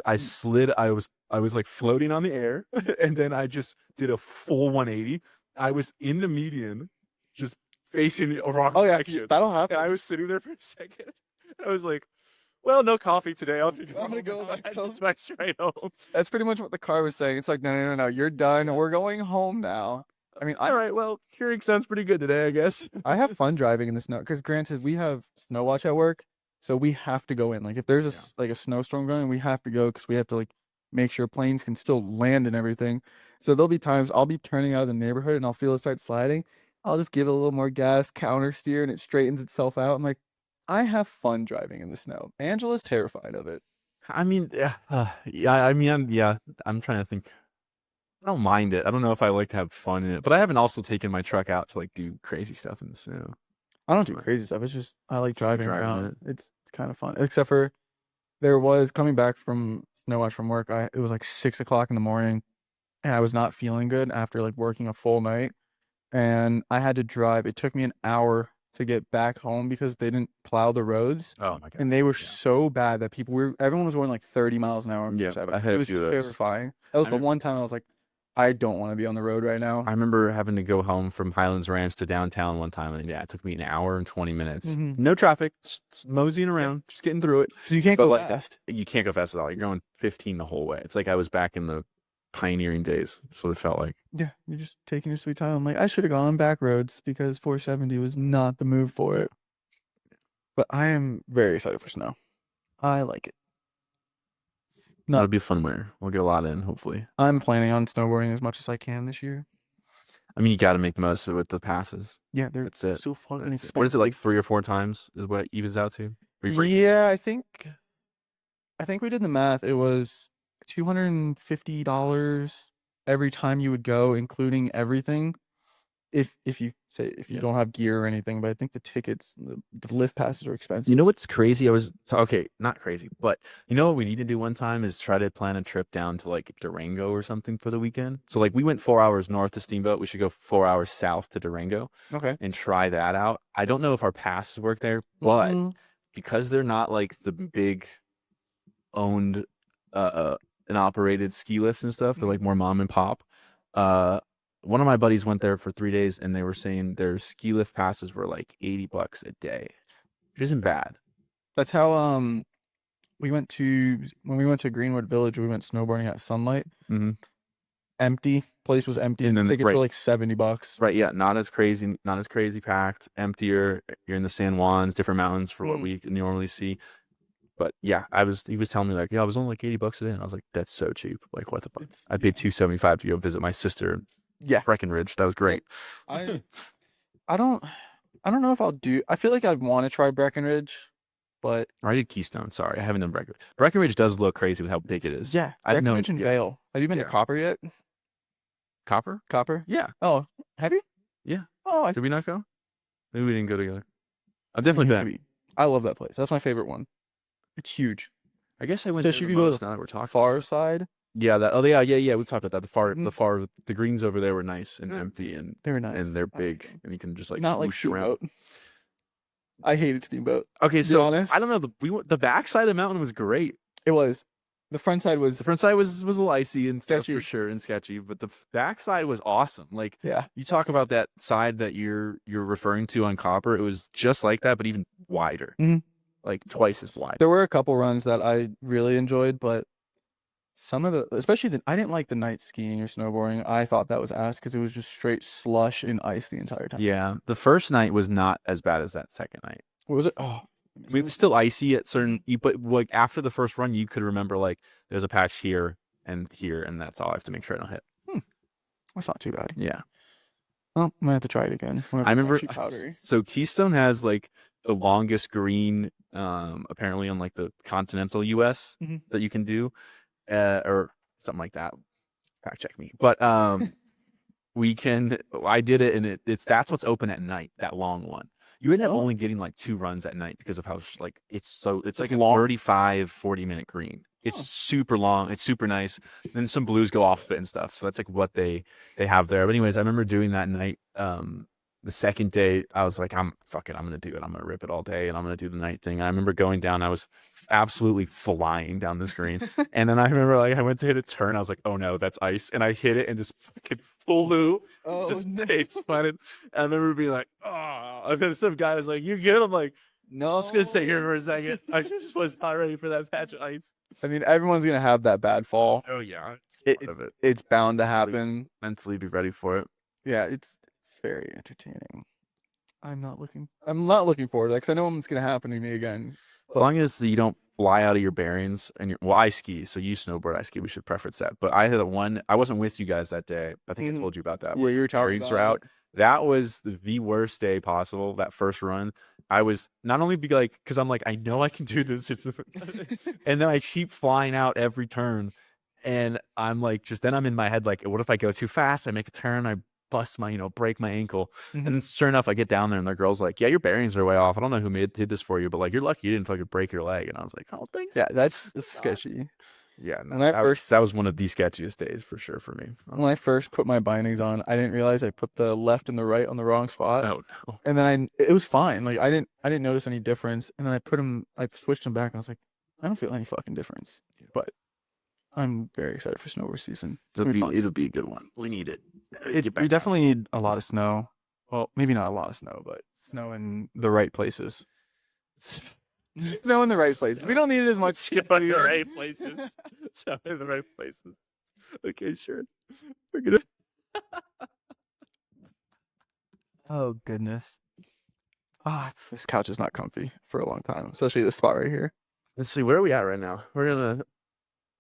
[SPEAKER 2] I slid. I was like floating on the air, and then I just did a full 180. I was in the median, just facing the wrong direction.
[SPEAKER 1] that'll happen.
[SPEAKER 2] And I was sitting there for a second. I was like, well, no coffee today. I'm gonna
[SPEAKER 1] go back home.
[SPEAKER 2] just went straight home.
[SPEAKER 1] That's pretty much what the car was saying. It's like, no, you're done. We're going home now. I mean,
[SPEAKER 2] All right, well, Keurig sounds pretty good today, I guess.
[SPEAKER 1] I have fun driving in the snow because granted, we have snow watch at work, so we have to go in. Like if there's a snowstorm going, we have to go because we have to like make sure planes can still land and everything. So there'll be times I'll be turning out of the neighborhood and I'll feel it start sliding. I'll just give it a little more gas, counter steer, and it straightens itself out. I'm like, I have fun driving in the snow. Angela's terrified of it.
[SPEAKER 2] I mean, I'm trying to think. I don't mind it. I don't know if I like to have fun in it, but I haven't also taken my truck out to like do crazy stuff in the snow.
[SPEAKER 1] I don't do crazy stuff. It's just I like driving around.
[SPEAKER 2] it.
[SPEAKER 1] It's kind of fun. Except for there was coming back from snow watch from work. It was like 6 o'clock in the morning, and I was not feeling good after like working a full night, and I had to drive. It took me an hour to get back home because they didn't plow the roads.
[SPEAKER 2] Oh my God.
[SPEAKER 1] And they were so bad that everyone was going like 30 miles an hour.
[SPEAKER 2] Yeah, I had
[SPEAKER 1] it
[SPEAKER 2] a
[SPEAKER 1] was
[SPEAKER 2] few of those.
[SPEAKER 1] terrifying. That was the one time I was like, I don't want to be on the road right now.
[SPEAKER 2] I remember having to go home from Highlands Ranch to downtown one time, and it took me an hour and 20 minutes. No traffic, just moseying around, just getting through it.
[SPEAKER 1] So you can't go fast.
[SPEAKER 2] You can't go fast at all. You're going 15 the whole way. It's like I was back in the pioneering days. That's what it felt like.
[SPEAKER 1] Yeah, you're just taking your sweet time. I'm like, I should have gone on back roads because 470 was not the move for it. But I am very excited for snow. I like it. No,
[SPEAKER 2] That'll be a fun winter. We'll get a lot in, hopefully.
[SPEAKER 1] I'm planning on snowboarding as much as I can this year.
[SPEAKER 2] I mean, you got to make the most of it with the passes.
[SPEAKER 1] Yeah, they're
[SPEAKER 2] That's it.
[SPEAKER 1] so fucking
[SPEAKER 2] That's it.
[SPEAKER 1] expensive.
[SPEAKER 2] What is it, like 3 or 4 times is what it evens out to? Or you break-
[SPEAKER 1] Yeah, I think we did the math. It was $250 every time you would go, including everything. If you
[SPEAKER 2] Yeah.
[SPEAKER 1] don't have gear or anything, but I think the tickets, the lift passes are expensive.
[SPEAKER 2] You know what's crazy? Okay, not crazy, but you know what we need to do one time is try to plan a trip down to like Durango or something for the weekend. So like we went 4 hours north to Steamboat. We should go 4 hours south to Durango
[SPEAKER 1] Okay.
[SPEAKER 2] and try that out. I don't know if our passes work there, but because they're not like the big owned and operated ski lifts and stuff, they're like more mom and pop. One of my buddies went there for 3 days and they were saying their ski lift passes were like $80 a day, which isn't bad.
[SPEAKER 1] That's how when we went to Greenwood Village, we went snowboarding at Sunlight.
[SPEAKER 2] Mm-hmm.
[SPEAKER 1] Empty place was empty,
[SPEAKER 2] And
[SPEAKER 1] and
[SPEAKER 2] then-
[SPEAKER 1] tickets
[SPEAKER 2] right.
[SPEAKER 1] were like $70.
[SPEAKER 2] Right, yeah, not as crazy packed, emptier. You're in the San Juans, different mountains for what we normally see. But yeah, he was telling me like, yeah, I was only like $80 a day. And I was like, that's so cheap. Like, what the fuck? I paid $275 to go visit my sister in
[SPEAKER 1] Yeah,
[SPEAKER 2] Breckenridge. That was great.
[SPEAKER 1] I don't know if I'll do. I feel like I want to try Breckenridge, but
[SPEAKER 2] Or I did Keystone. Sorry, I haven't done Breckenridge. Breckenridge does look crazy with how big it is.
[SPEAKER 1] yeah,
[SPEAKER 2] I didn't know.
[SPEAKER 1] Breckenridge and
[SPEAKER 2] Yeah.
[SPEAKER 1] Vail. Have you been to
[SPEAKER 2] Yeah.
[SPEAKER 1] Copper yet?
[SPEAKER 2] Copper?
[SPEAKER 1] Copper?
[SPEAKER 2] Yeah.
[SPEAKER 1] Oh, have you?
[SPEAKER 2] Yeah.
[SPEAKER 1] Oh,
[SPEAKER 2] Did we not go? Maybe we didn't go together. I've definitely been.
[SPEAKER 1] I love that place. That's my favorite one. It's huge.
[SPEAKER 2] I guess I went
[SPEAKER 1] Especially
[SPEAKER 2] there
[SPEAKER 1] if you go
[SPEAKER 2] the most
[SPEAKER 1] to
[SPEAKER 2] now that we're talking.
[SPEAKER 1] Far side.
[SPEAKER 2] Yeah, yeah. We've talked about that.
[SPEAKER 1] Mhm.
[SPEAKER 2] The greens over there were nice and empty and
[SPEAKER 1] They were nice.
[SPEAKER 2] and they're
[SPEAKER 1] I
[SPEAKER 2] big
[SPEAKER 1] liked them.
[SPEAKER 2] and you can just like
[SPEAKER 1] Not like
[SPEAKER 2] whoosh around.
[SPEAKER 1] Steamboat. I hated Steamboat.
[SPEAKER 2] Okay,
[SPEAKER 1] be
[SPEAKER 2] so
[SPEAKER 1] honest.
[SPEAKER 2] I don't know. The backside of the mountain was great.
[SPEAKER 1] It was. The front side was.
[SPEAKER 2] The front side was a little icy and stuff
[SPEAKER 1] Sketchy.
[SPEAKER 2] for sure and sketchy, but the back side was awesome. Like
[SPEAKER 1] Yeah.
[SPEAKER 2] you talk about that side that you're referring to on Copper, it was just like that, but even wider, like twice as wide.
[SPEAKER 1] There were a couple runs that I really enjoyed, but some of especially I didn't like the night skiing or snowboarding. I thought that was ass because it was just straight slush and ice the entire time.
[SPEAKER 2] Yeah, the first night was not as bad as that second night.
[SPEAKER 1] What was it? Oh,
[SPEAKER 2] I mean, it was still icy at certain, but like after the first run, you could remember like there's a patch here, and that's all. I have to make sure I don't hit.
[SPEAKER 1] that's not too bad.
[SPEAKER 2] Yeah.
[SPEAKER 1] Well, I'm gonna have to try it again.
[SPEAKER 2] I remember.
[SPEAKER 1] Powdery.
[SPEAKER 2] So Keystone has like the longest green, apparently on like the continental U.S. that you can do, or something like that. Fact check me, but we can. I did it, and that's what's open at night. That long one. You end up only getting like 2 runs at night because of how like it's like a 35-40 minute green. It's super long. It's super nice. Then some blues go off of it and stuff. So that's like what they have there. But anyways, I remember doing that night. The second day, I was like, I'm gonna do it. I'm gonna rip it all day, and I'm gonna do the night thing. And I remember going down. I was absolutely flying down the screen, and then I remember like I went to hit a turn. I was like, oh no, that's ice, and I hit it and just fucking flew, just face planted. I remember being like, oh, and then some guy was like, you good? I'm like, no, I'm just gonna sit here for a second. I just was not ready for that patch of ice.
[SPEAKER 1] I mean, everyone's gonna have that bad fall.
[SPEAKER 2] Oh yeah,
[SPEAKER 1] It's bound to happen.
[SPEAKER 2] Mentally be ready for it.
[SPEAKER 1] Yeah, it's very entertaining. I'm not looking forward to it because I know it's gonna happen to me again.
[SPEAKER 2] As long as you don't fly out of your bearings and I ski, so you snowboard, I ski. We should preference that. But I had I wasn't with you guys that day. I think I told you about that.
[SPEAKER 1] Yeah, you were talking about
[SPEAKER 2] out. That was the worst day possible. That first run, I was not only because I'm like I know I can do this, and then I keep flying out every turn, and I'm like then I'm in my head like, what if I go too fast? I make a turn, I bust my, break my ankle. And then sure enough, I get down there and the girl's like, yeah, your bearings are way off. I don't know who did this for you, but like, you're lucky you didn't fucking break your leg. And I was like, oh, thanks.
[SPEAKER 1] Yeah, that's sketchy.
[SPEAKER 2] Yeah, no,
[SPEAKER 1] that
[SPEAKER 2] was one of the sketchiest days for sure for me.
[SPEAKER 1] When I first put my bindings on, I didn't realize I put the left and the right on the wrong spot.
[SPEAKER 2] Oh no.
[SPEAKER 1] And then it was fine. Like I didn't notice any difference. And then I switched them back and I was like, I don't feel any fucking difference. But I'm very excited for snowboard season.
[SPEAKER 2] It'll be a good one. We need it.
[SPEAKER 1] We definitely need a lot of snow. Well, maybe not a lot of snow, but snow in the right places. Snow in the right places. We don't need it as much.
[SPEAKER 2] Snow in the right places. Snow in the right places. Okay, sure. We're gonna.
[SPEAKER 1] Oh goodness. This couch is not comfy for a long time, especially this spot right here.
[SPEAKER 2] Let's see, where are we at right now? We're gonna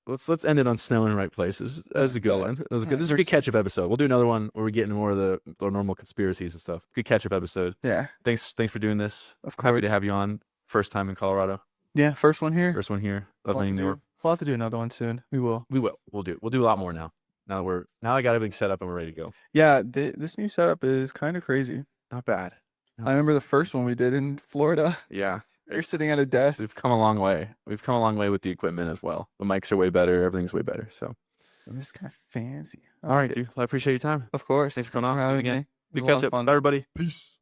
[SPEAKER 2] let's end it on snow in right places. That's a good one. That was good. This is a good catch up episode. We'll do another one where we get into more of the normal conspiracies and stuff. Good catch up episode.
[SPEAKER 1] Yeah,
[SPEAKER 2] Thanks for doing this.
[SPEAKER 1] of
[SPEAKER 2] Happy
[SPEAKER 1] course.
[SPEAKER 2] to have you on. First time in Colorado.
[SPEAKER 1] Yeah, first one here.
[SPEAKER 2] First one here. Love meeting New York.
[SPEAKER 1] We'll have to do another one soon. We will.
[SPEAKER 2] We will. We'll do. We'll do a lot more now. Now I got everything set up and we're ready to go.
[SPEAKER 1] Yeah, this new setup is kind of crazy.
[SPEAKER 2] Not bad.
[SPEAKER 1] I remember the first one we did in Florida.
[SPEAKER 2] Yeah.
[SPEAKER 1] You're sitting at a desk.
[SPEAKER 2] We've come a long way. We've come a long way with the equipment as well. The mics are way better. Everything's way better. So,
[SPEAKER 1] This is kind of fancy.
[SPEAKER 2] all right, dude. Well, I appreciate your time.
[SPEAKER 1] Of course.
[SPEAKER 2] Thanks for coming on.
[SPEAKER 1] having
[SPEAKER 2] Again.
[SPEAKER 1] me. It
[SPEAKER 2] Good
[SPEAKER 1] was a lot
[SPEAKER 2] catch
[SPEAKER 1] of
[SPEAKER 2] up.
[SPEAKER 1] fun.
[SPEAKER 2] Bye, everybody. Peace.